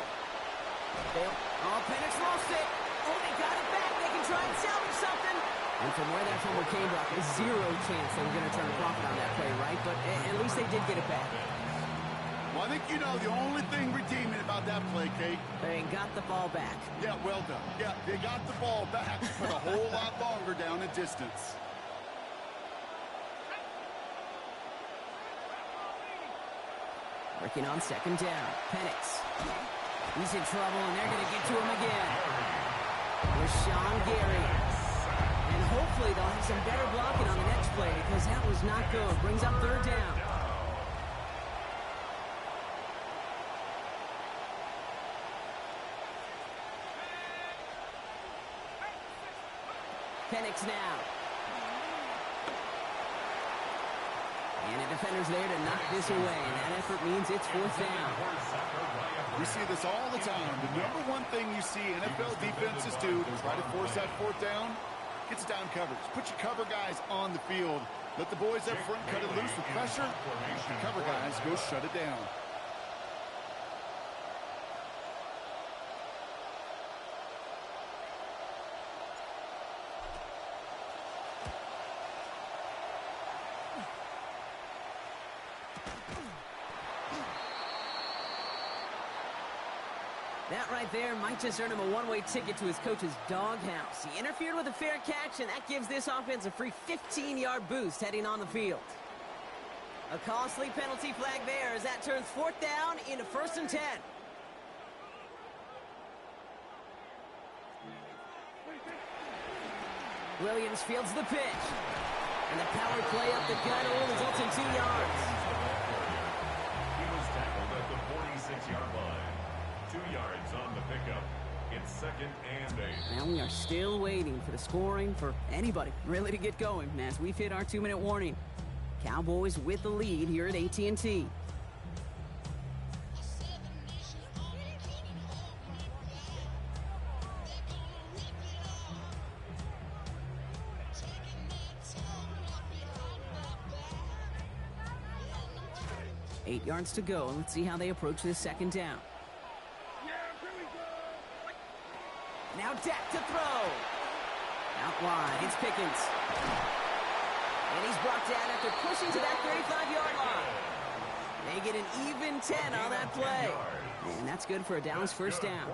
Penix lost it. Oh, they got it back. They can try and salvage something. And from where that fumble came, Brock, there's zero chance they were going to turn a profit on that play, right? But at least they did get it back. Well, I think you know the only thing redeeming about that play, Kate. They got the ball back. Yeah, well done. Yeah, they got the ball back, but a whole lot longer down in distance. Working on second down. Penix. He's in trouble, and they're going to get to him again. Rashawn Gary. And hopefully they'll have some better blocking on the next play because that was not good. Brings up third down. Penix now. And the defender's there to knock this away. And that effort means it's fourth down. We see this all the time. The number one thing you see NFL defenses do to try to force that fourth down, gets down coverage. Put your cover guys on the field. Let the boys up front cut it loose with pressure. The cover guys go shut it down. That right there might just earn him a one-way ticket to his coach's doghouse. He interfered with a fair catch, and that gives this offense a free 15-yard boost heading on the field. A costly penalty flag there as that turns 4th down into 1st and 10. Williams fields the pitch. And the power play up the gut will result in 2 yards. He was tackled at the 46-yard line. 2 yards on the pickup. It's 2nd and 8. Now we are still waiting for the scoring for anybody really to get going as we've hit our 2-minute warning. Cowboys with the lead here at AT&T. Eight yards to go. Let's see how they approach this 2nd down. Now Dak to throw. Out wide, it's Pickens. And he's brought down after pushing to that 35-yard line. They get an even 10 on that play. And that's good for a Dallas 1st down.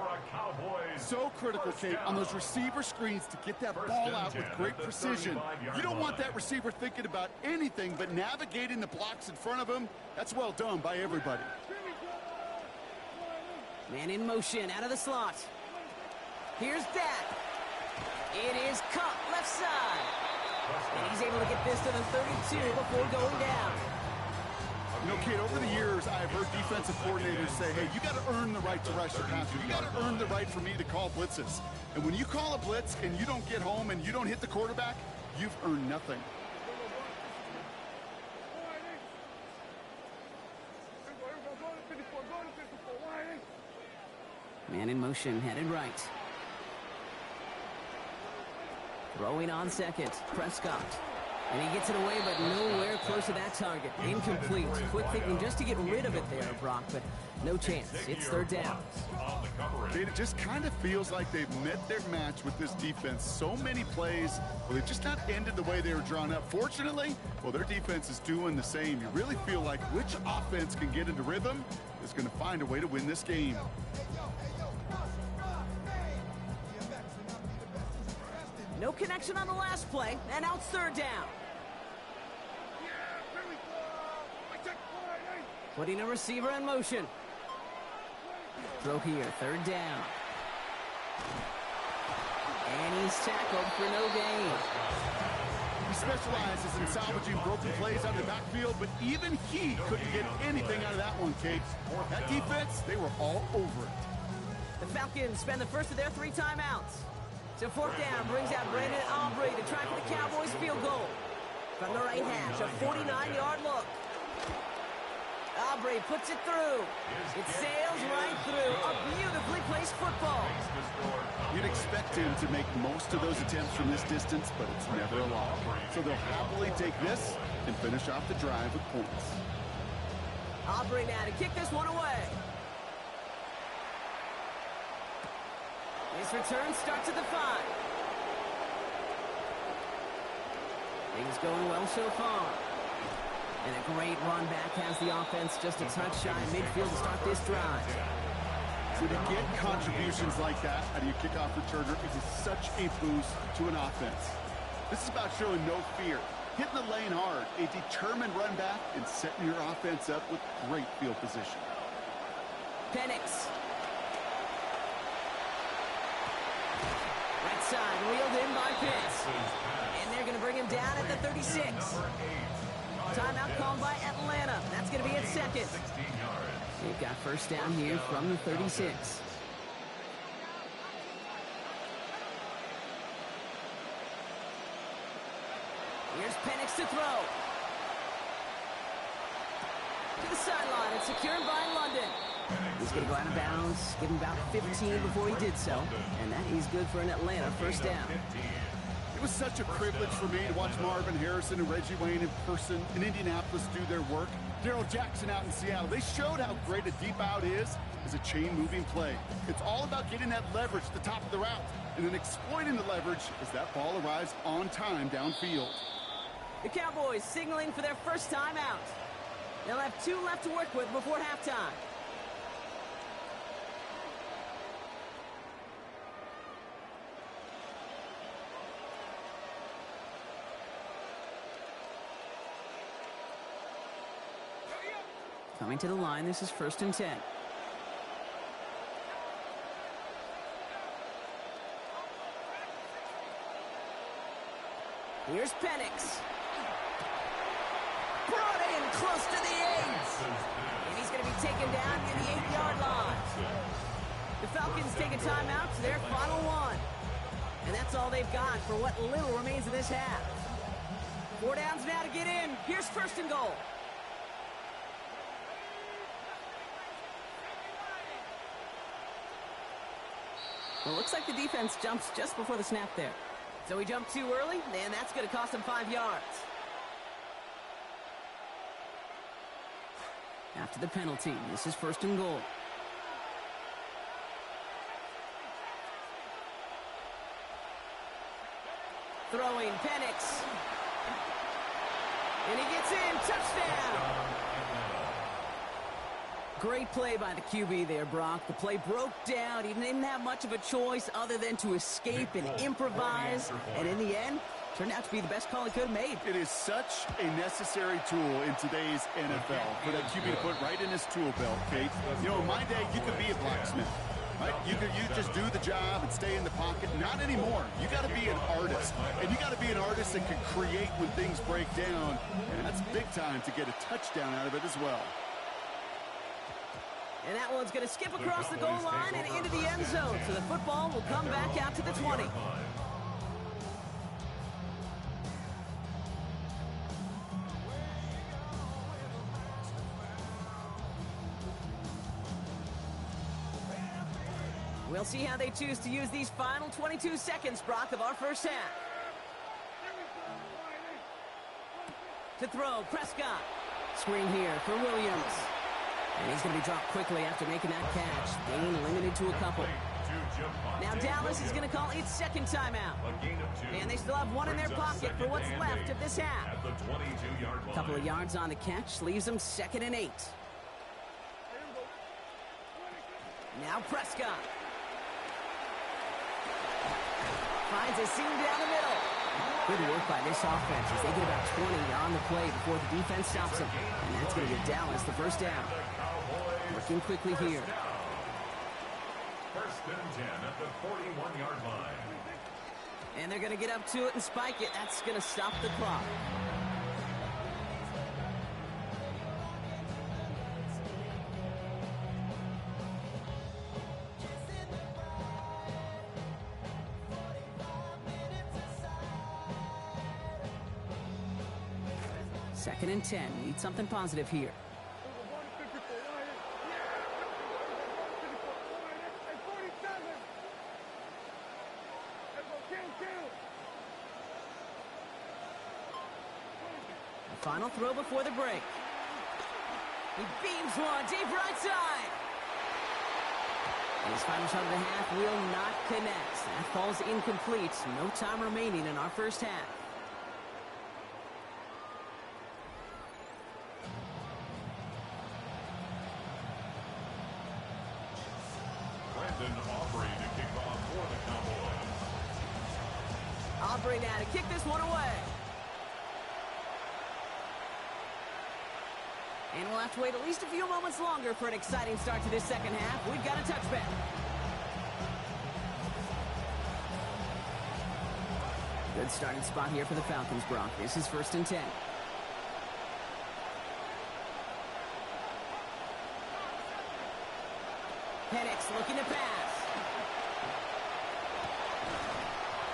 So critical, Kate, on those receiver screens to get that ball out with great precision. You don't want that receiver thinking about anything but navigating the blocks in front of him. That's well done by everybody. Man in motion out of the slot. Here's Dak. It is caught left side. And he's able to get this to the 32 before going down. You know, Kate, over the years, I've heard defensive coordinators say, hey, you got to earn the right to rush your passer. You got to earn the right for me to call blitzes. And when you call a blitz and you don't get home and you don't hit the quarterback, you've earned nothing. Man in motion, headed right. Throwing on 2nd, Prescott. And he gets it away, but nowhere close to that target. Incomplete. Quick thinking just to get rid of it there, Brock, but no chance. It's 3rd down. It just kind of feels like they've met their match with this defense. So many plays, well, they've just not ended the way they were drawn up. Fortunately, well, their defense is doing the same. You really feel like which offense can get into rhythm is going to find a way to win this game. No connection on the last play, and now it's 3rd down. Putting a receiver in motion. Throw here, 3rd down. And he's tackled for no gain. He specializes in salvaging broken plays out of the backfield, but even he couldn't get anything out of that one, Kate. That defense, they were all over it. The Falcons spend the first of their 3 timeouts. So 4th down brings out Brandon Aubrey to try for the Cowboys field goal. From the right hash, a 49-yard look. Aubrey puts it through. It sails right through. A beautifully placed football. You'd expect him to make most of those attempts from this distance, but it's never a lot. So they'll happily take this and finish off the drive with points. Aubrey now to kick this one away. His return starts at the 5. Things going well so far. And a great run back has the offense just a touch shy midfield to start this drive. So to get contributions like that out of your kickoff returner, it is such a boost to an offense. This is about showing no fear, hitting the lane hard, a determined run back, and setting your offense up with great field position. Penix. Right side, wheeled in by Pitts. And they're going to bring him down at the 36. Timeout called by Atlanta. That's going to be at 2nd. They've got 1st down here from the 36. Here's Penix to throw. To the sideline and secured by London. He's going to go out of bounds, give him about 15 before he did so. And that is good for an Atlanta 1st down. It was such a privilege for me to watch Marvin Harrison and Reggie Wayne in person in Indianapolis do their work. Darrell Jackson out in Seattle. They showed how great a deep out is as a chain-moving play. It's all about getting that leverage at the top of the route and then exploiting the leverage as that ball arrives on time downfield. The Cowboys signaling for their 1st time out. They'll have 2 left to work with before halftime. coming to the line. This is 1st and 10. Here's Penix. Brought in close to the 8. And he's going to be taken down near the 8-yard line. The Falcons take a timeout to their final one. And that's all they've got for what little remains of this half. 4 downs now to get in. Here's 1st and goal. Well, it looks like the defense jumps just before the snap there. So he jumped too early, and that's going to cost him 5 yards. After the penalty, this is 1st and goal. Throwing Penix. And he gets in. Touchdown. Great play by the QB there, Brock. The play broke down. He didn't have much of a choice other than to escape and improvise. And in the end, turned out to be the best call he could have made. It is such a necessary tool in today's NFL for that QB to put right in his tool belt, Kate. You know, in my day, you could be a blacksmith. Right? You just do the job and stay in the pocket. Not anymore. You got to be an artist. And you got to be an artist that can create when things break down. And that's big time to get a touchdown out of it as well. And that one's going to skip across the goal line and into the end zone. So the football will come back out to the 20. We'll see how they choose to use these final 22 seconds, Brock, of our first half. To throw, Prescott. Screen here for Williams. And he's going to be dropped quickly after making that catch. Gain limited to a couple. Now Dallas is going to call its second timeout. And they still have one in their pocket for what's left of this half. A couple of yards on the catch leaves them 2nd and 8. Now Prescott. Finds a seam down the middle. Good work by this offense as they get about 20 on the play before the defense stops them. And that's going to give Dallas the first down. Working quickly here. 1st and 10 at the 41-yard line. And they're going to get up to it and spike it. That's going to stop the clock. Second and 10. Need something positive here. The final throw before the break. He beams one deep right side. And his final shot of the half will not connect. That falls incomplete. No time remaining in our first half. Aubrey now to kick this one away. And we'll have to wait at least a few moments longer for an exciting start to this second half. We've got a touchback. Good starting spot here for the Falcons, Brock. This is 1st and 10. Penix looking to pass.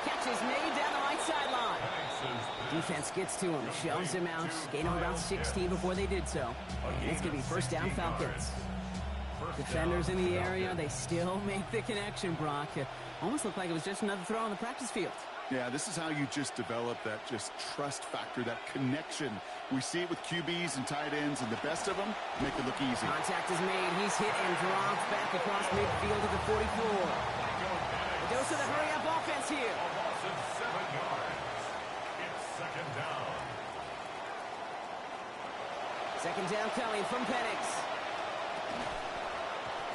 Catch is made down the right sideline. Defense gets to him, shoves him out, gain of about 16 before they did so. And it's going to be first down Falcons. Defenders in the area, they still make the connection, Brock. Almost looked like it was just another throw on the practice field. Yeah, this is how you just develop that just trust factor, that connection. We see it with QBs and tight ends, and the best of them make it look easy. Contact is made. He's hit and dropped back across midfield to the 44. A dose of the hurry-up offense here. A loss of 7 yards. It's 2nd down. Second down coming from Penix.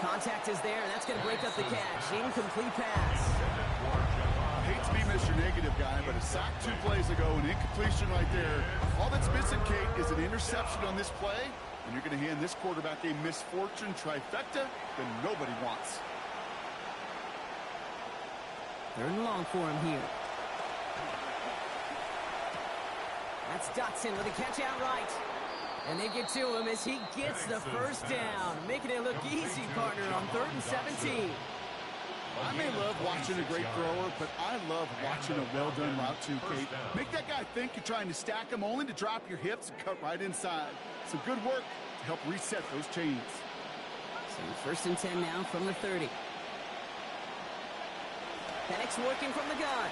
Contact is there, and that's going to break up the catch. Incomplete pass. Hate to be Mr. Negative guy, but a sack 2 plays ago, an incompletion right there. All that's missing, Kate, is an interception on this play. And you're going to hand this quarterback a misfortune trifecta that nobody wants. 3rd and long for him here. That's Dotson with a catch out right. And they get to him as he gets the first down, making it look easy, partner, on 3rd and 17. I may love watching a great thrower, but I love watching a well-done route too, Kate. Make that guy think you're trying to stack him only to drop your hips and cut right inside. Some good work to help reset those chains. So 1st and 10 now from the 30. Penix working from the gun.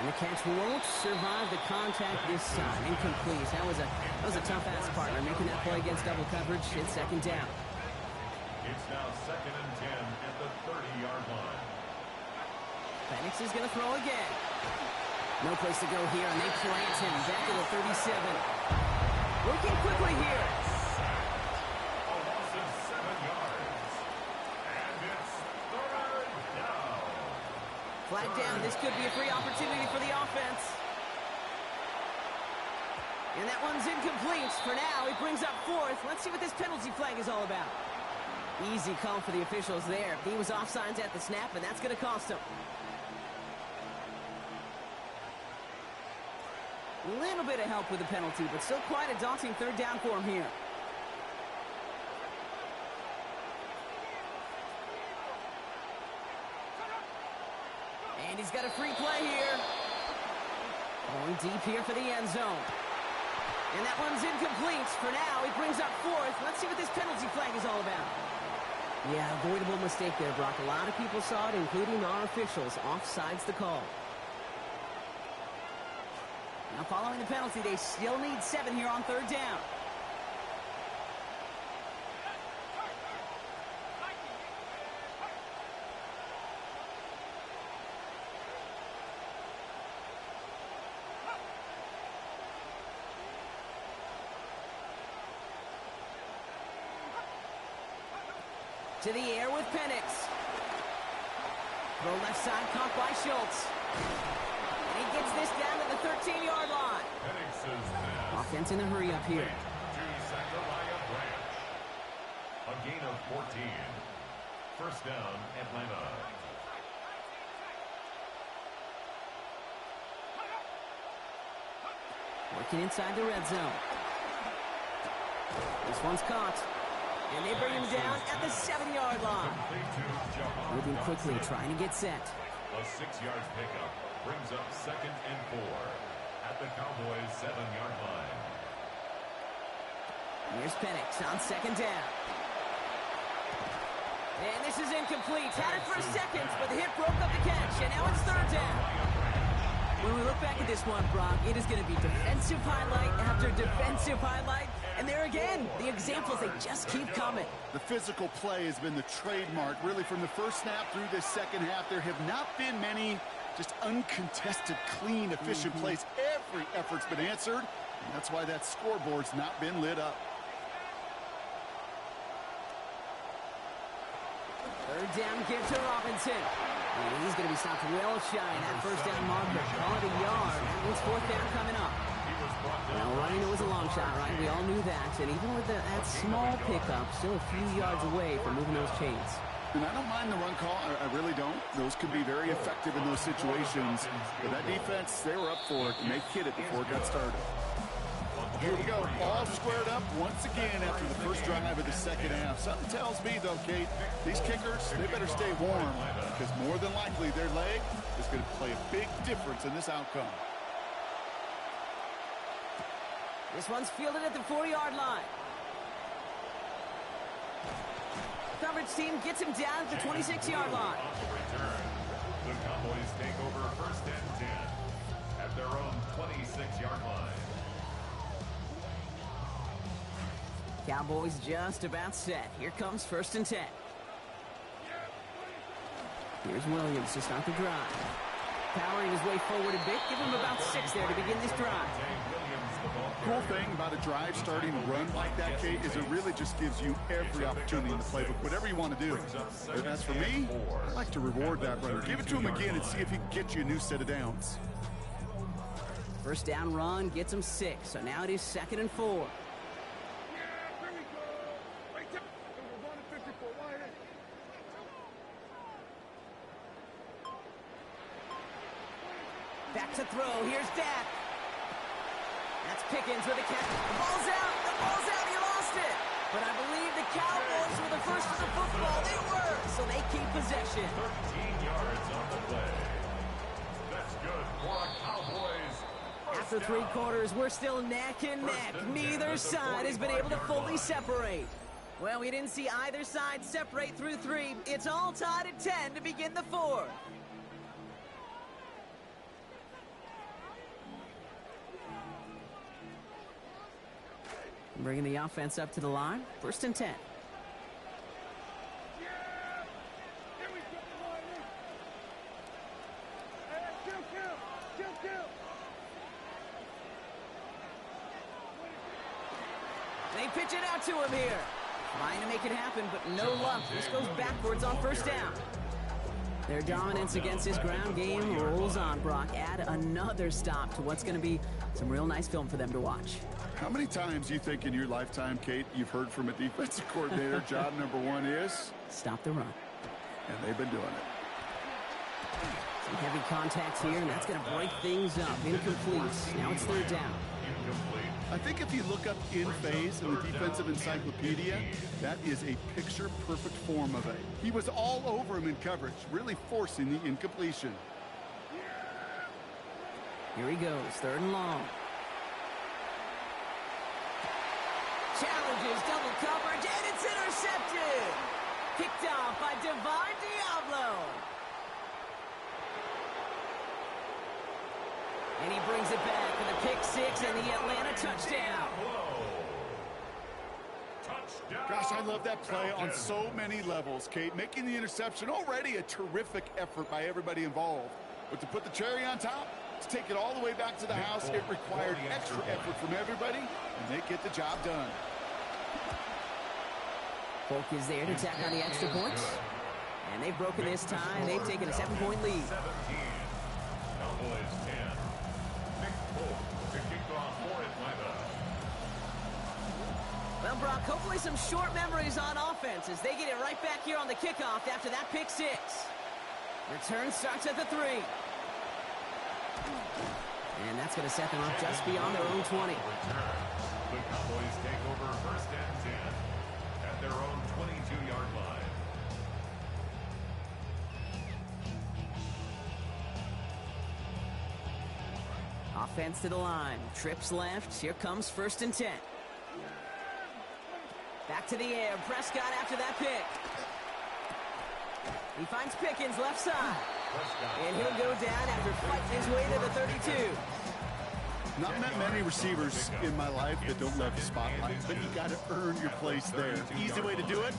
And the catch won't survive the contact this time. Incomplete. That was a tough ass partner, making that play against double coverage. It's 2nd down. It's now 2nd and 10 at the 30-yard line. Penix is going to throw again. No place to go here, and they plant him back at the 37. Working quickly here. A loss of 7 yards. And it's 3rd down. Flag down. This could be a free opportunity for the offense. And that one's incomplete. For now, he brings up 4th. Let's see what this penalty flag is all about. Easy call for the officials there. He was offsides at the snap, and that's going to cost him. A little bit of help with the penalty, but still quite a daunting 3rd down for him here. And he's got a free play here. Going deep here for the end zone. And that one's incomplete. For now, he brings up 4th. Let's see what this penalty flag is all about. Yeah, avoidable mistake there, Brock. A lot of people saw it, including our officials. Offsides the call. Now, following the penalty, they still need 7 here on 3rd down. To the air with Penix. Throw left side, caught by Schultz. And he gets this down to the 13-yard line. Penix's pass. Offense in a hurry up here. To Zachariah Branch. A gain of 14. 1st down, Atlanta. Working inside the red zone. This one's caught. And they bring him down at the 7-yard line. Moving quickly, trying to get set. A 6-yard pickup brings up 2nd and 4 at the Cowboys' 7-yard line. Here's Penix on 2nd down. And this is incomplete. Had it for a second, but the hit broke up the catch. And now it's 3rd down. When we look back at this one, Brock, it is going to be defensive highlight after defensive highlight. And there again, the examples, they just keep coming. The physical play has been the trademark. Really, from the first snap through this 2nd half, there have not been many just uncontested, clean, efficient plays. Every effort's been answered, and that's why that scoreboard's not been lit up. 3rd down, give to Robinson. And he's going to be stopped well shy in that 1st down marker. Call it a yard. That means 4th down coming up. Now, running it was a long shot, right? We all knew that. And even with that small pickup, still a few yards away from moving those chains. And I don't mind the run call. I really don't. Those could be very effective in those situations. But that defense, they were up for it, and they hit it before it got started. Here we go. All squared up once again after the first drive of the 2nd half. Something tells me, though, Kate, these kickers, they better stay warm because more than likely their leg is going to play a big difference in this outcome. This one's fielded at the 4-yard line. Coverage team gets him down at the 26-yard line. The Cowboys take over 1st and 10 at their own 26-yard line. Cowboys just about set. Here comes 1st and 10. Here's Williams to start the drive. Powering his way forward a bit. Give him about 6 there to begin this drive. Cool thing about a drive starting to run like that, Kate, is it really just gives you every opportunity in the playbook, whatever you want to do. And as for me, I like to reward that runner. Give it to him again and see if he can get you a new set of downs. First down run gets him 6, so now it is 2nd and 4. Back to throw. Here's Dak. That's Pickens with a catch. The ball's out. The ball's out. He lost it. But I believe the Cowboys were the first to the football. They were. So they keep possession. 13 yards on the play. That's good for a Cowboys. After 3 quarters, we're still neck and neck. Neither side has been able to fully separate. Well, we didn't see either side separate through 3. It's all tied at 10 to begin the 4th. Bringing the offense up to the line. 1st and 10. They pitch it out to him here. Trying to make it happen, but no luck. This goes backwards on 1st down. Their dominance against his ground game rolls on, Brock. Add another stop to what's going to be some real nice film for them to watch. How many times do you think in your lifetime, Kate, you've heard from a defensive coordinator, job number 1 is? Stop the run. And they've been doing it. Some heavy contacts here, and that's going to break things up. Incomplete. Now it's 3rd down. I think if you look up in phase in the defensive encyclopedia, that is a picture-perfect form of it. He was all over him in coverage, really forcing the incompletion. Here he goes, 3rd and long. Challenges double coverage, and it's intercepted. Picked off by Divine Diablo. And he brings it back with a pick 6 and the Atlanta touchdown. Gosh, I love that play on so many levels, Kate. Making the interception, already a terrific effort by everybody involved. But to put the cherry on top, to take it all the way back to the house, it required extra effort from everybody, and they get the job done. Polk is there to tack on the extra points. And they've broken this tie, and they've taken a 7-point lead. 17. Cowboys 10. Nick Polk to kick off for Atlanta. Well, Brock, hopefully some short memories on offense as they get it right back here on the kickoff after that pick 6. Return starts at the 3. And that's going to set them up just beyond their own 20. The Cowboys take over 1st and 10 at their own 22-yard line. Offense to the line. Trips left. Here comes 1st and 10. Back to the air. Prescott after that pick. He finds Pickens left side. And he'll go down after fighting his way to the 32. Not met many receivers in my life that don't love the spotlight, but you got to earn your place there. Easy way to do it,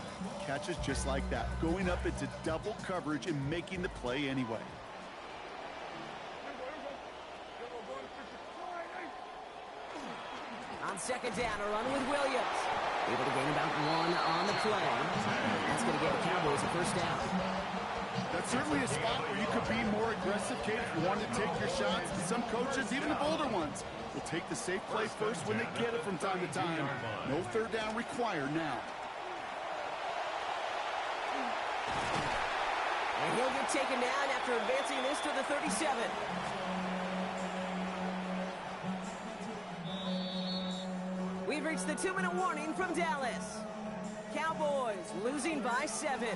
catches just like that. Going up into double coverage and making the play anyway. On 2nd down, a run with Williams. Able to gain about 1 on the play. That's going to get the Cowboys a 1st down. That's certainly a spot where you could be more aggressive, Kate, if you want to take your shots. Some coaches, even the bolder ones, will take the safe play first when they get it from time to time. No 3rd down required now. And he'll get taken down after advancing this to the 37. We've reached the 2-minute warning from Dallas. Cowboys losing by 7.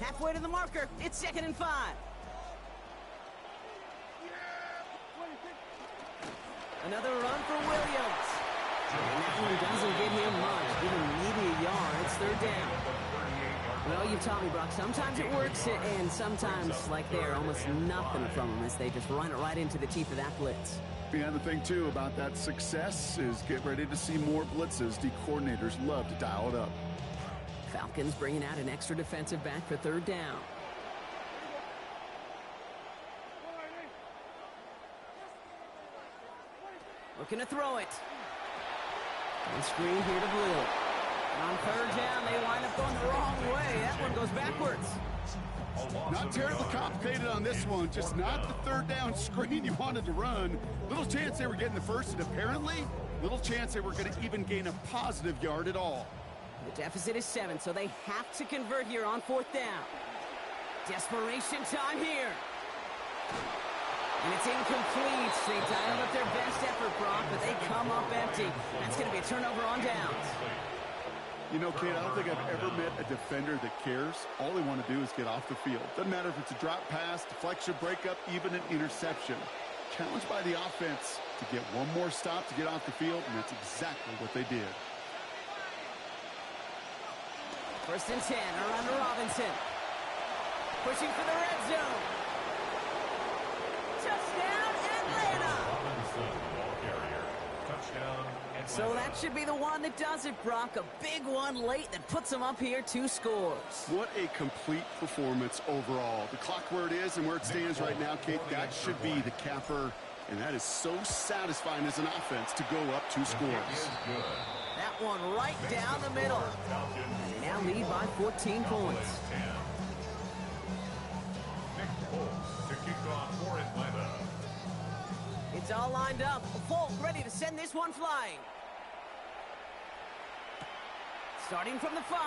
Halfway to the marker. It's 2nd and 5. Another run for Williams. And that one doesn't give him much. Give him maybe a yard. It's 3rd down. Well, you've taught me, Brock. Sometimes it works, and sometimes, like there, almost nothing from them as they just run it right into the teeth of that blitz. Yeah, the thing, too, about that success is get ready to see more blitzes. The coordinators love to dial it up. Falcons bringing out an extra defensive back for 3rd down. Looking to throw it. And screen here to Blue. And on third down, they wind up going the wrong way. That one goes backwards. Not terribly complicated on this one, just not the third down screen you wanted to run. Little chance they were getting the first, and apparently, little chance they were going to even gain a positive yard at all. The deficit is 7, so they have to convert here on 4th down. Desperation time here. And it's incomplete. They dialed up their best effort, Brock, but they come up empty. That's going to be a turnover on downs. You know, Kate, I don't think I've ever met a defender that cares. All they want to do is get off the field. Doesn't matter if it's a drop pass, deflection, breakup, even an interception. Challenged by the offense to get one more stop to get off the field, and that's exactly what they did. 1st and 10, around to Robinson. Pushing for the red zone. Touchdown, Atlanta! Robinson, ball carrier. Touchdown, Atlanta. So that should be the one that does it, Brock. A big one late that puts them up here 2 scores. What a complete performance overall. The clock where it is and where it stands right now, Kate, that should be the capper. And that is so satisfying as an offense to go up 2 scores. That one right down the middle. They now lead by 14 points. To kick off for Atlanta. It's all lined up. Folk ready to send this one flying. Starting from the 5.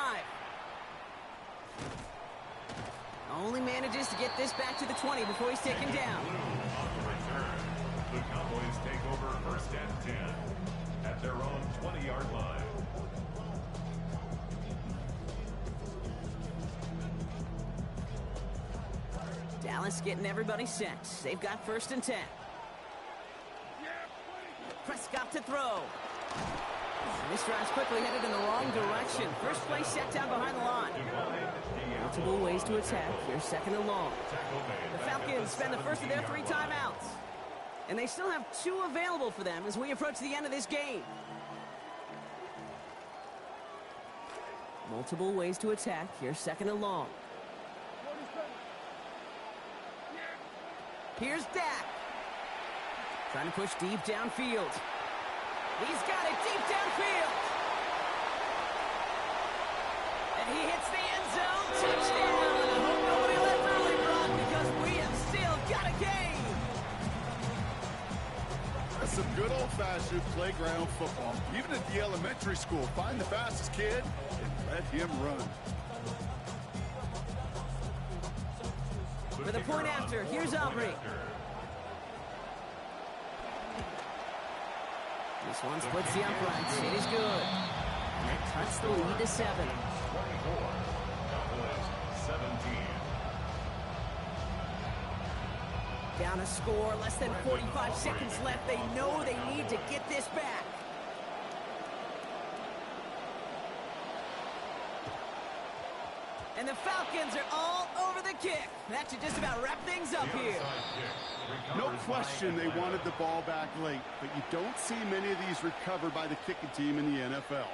Only manages to get this back to the 20 before he's taken down. On the return, the Cowboys take over 1st and 10 at their own 20-yard line. Dallas getting everybody set. They've got 1st and 10. Prescott to throw. This drive's quickly headed in the wrong direction. First play set down behind the line. Multiple ways to attack. Here's 2nd and long. The Falcons spend the first of their 3 timeouts. And they still have 2 available for them as we approach the end of this game. Multiple ways to attack. Here's 2nd and long. Here's Dak. Trying to push deep downfield. He's got it deep downfield. And he hits the end zone. Touchdown. I hope nobody left early, Brock, because we have still got a game. That's some good old-fashioned playground football. Even at the elementary school, find the fastest kid and let him run. For the point after, here's Aubrey. This one splits the uprights. It is good. And that cuts the lead to 7. 24. Cowboys 17. Down a score, less than 45 seconds left. They know they need to get this back. And the Falcons are all over the kick. That should just about wrap things up here. No question they wanted the ball back late, but you don't see many of these recovered by the kicking team in the NFL.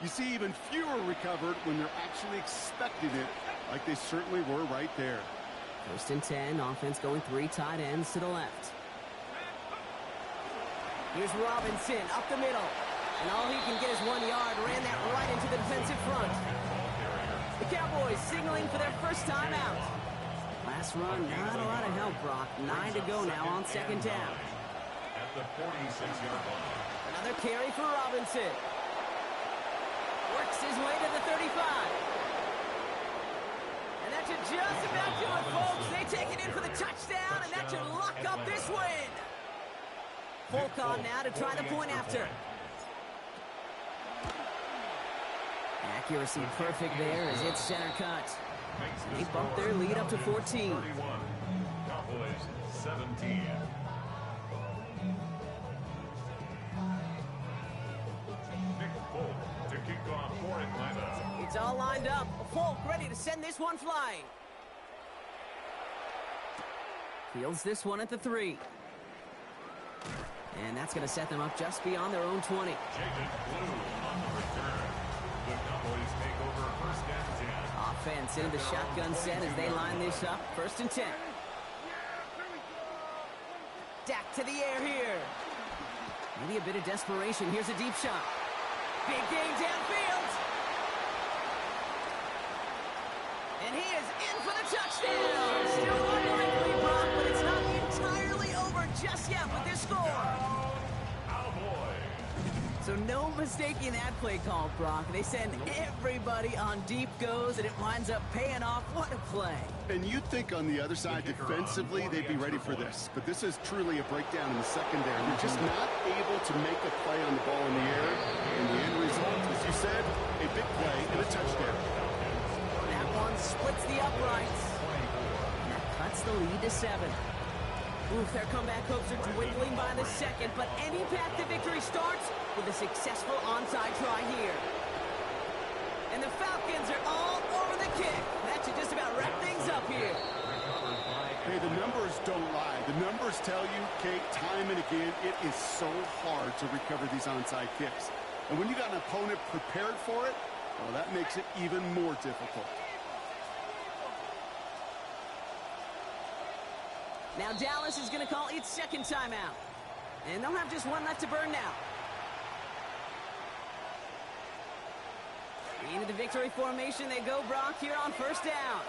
You see even fewer recovered when they're actually expecting it, like they certainly were right there. 1st and 10, offense going 3 tight ends to the left. Here's Robinson up the middle. And all he can get is 1 yard. Ran that right into the defensive front. The Cowboys signaling for their first time out. Last run, not a lot of help, Brock. 9 to go now on 2nd down. At the 46-yard line. Another carry for Robinson. Works his way to the 35. And that should just about do it, folks. They take it in for the touchdown, and that should lock up this win. Folk on now to try the point after. Accuracy perfect there as it's center cut. They bump their lead up to 14. 31. Cowboys 17. Nick Folk to kick off for Atlanta. It's all lined up. Folk ready to send this one flying. Fields this one at the 3. And that's going to set them up just beyond their own 20. Jaden Blue on the return. The Cowboys take over 1st and 10. Offense into the shotgun set as they line this up. 1st and 10. Dak to the air here. Maybe a bit of desperation. Here's a deep shot. Big game downfield. And he is in for the touchdown. Still unlikely, Brock, but it's not entirely over just yet with this score. So no mistaking that play call, Brock. They send everybody on deep goes, and it winds up paying off. What a play. And you'd think on the other side, defensively, they'd be ready for this. But this is truly a breakdown in the secondary. They're just not able to make a play on the ball in the air. And the end result, as you said, a big play and a touchdown. That one splits the uprights. And that cuts the lead to 7. Oof, their comeback hopes are dwindling by the second, but any path to victory starts with a successful onside try here. And the Falcons are all over the kick. That should just about wrap things up here. Hey, the numbers don't lie. The numbers tell you, Kate, time and again, it is so hard to recover these onside kicks. And when you got an opponent prepared for it, well, that makes it even more difficult. Now Dallas is going to call its second timeout. And they'll have just one left to burn now. Into the victory formation they go, Brock, here on first down.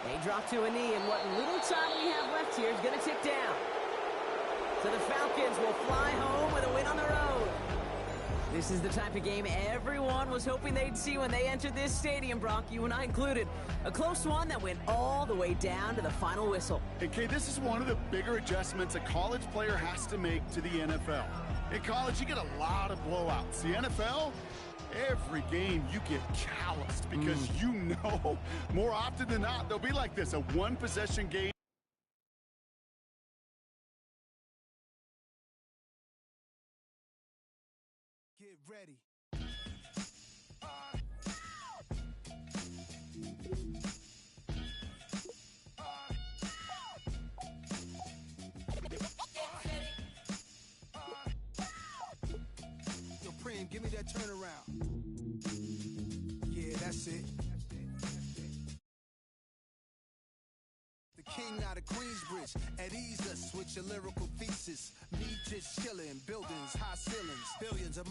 They drop to a knee, and what little time we have left here is going to tick down. So the Falcons will fly home with a win on the road. This is the type of game everyone was hoping they'd see when they entered this stadium, Brock, you and I included. A close one that went all the way down to the final whistle. Okay, this is one of the bigger adjustments a college player has to make to the NFL. In college, you get a lot of blowouts. The NFL, every game you get calloused because you know more often than not, they'll be like this, a one-possession game. Get ready. Yo, Prim, give me that turnaround. Yeah, that's it. The king out of Queensbridge, at ease us with your lyrical thesis. Me just chillin', buildings, high ceilings, billions of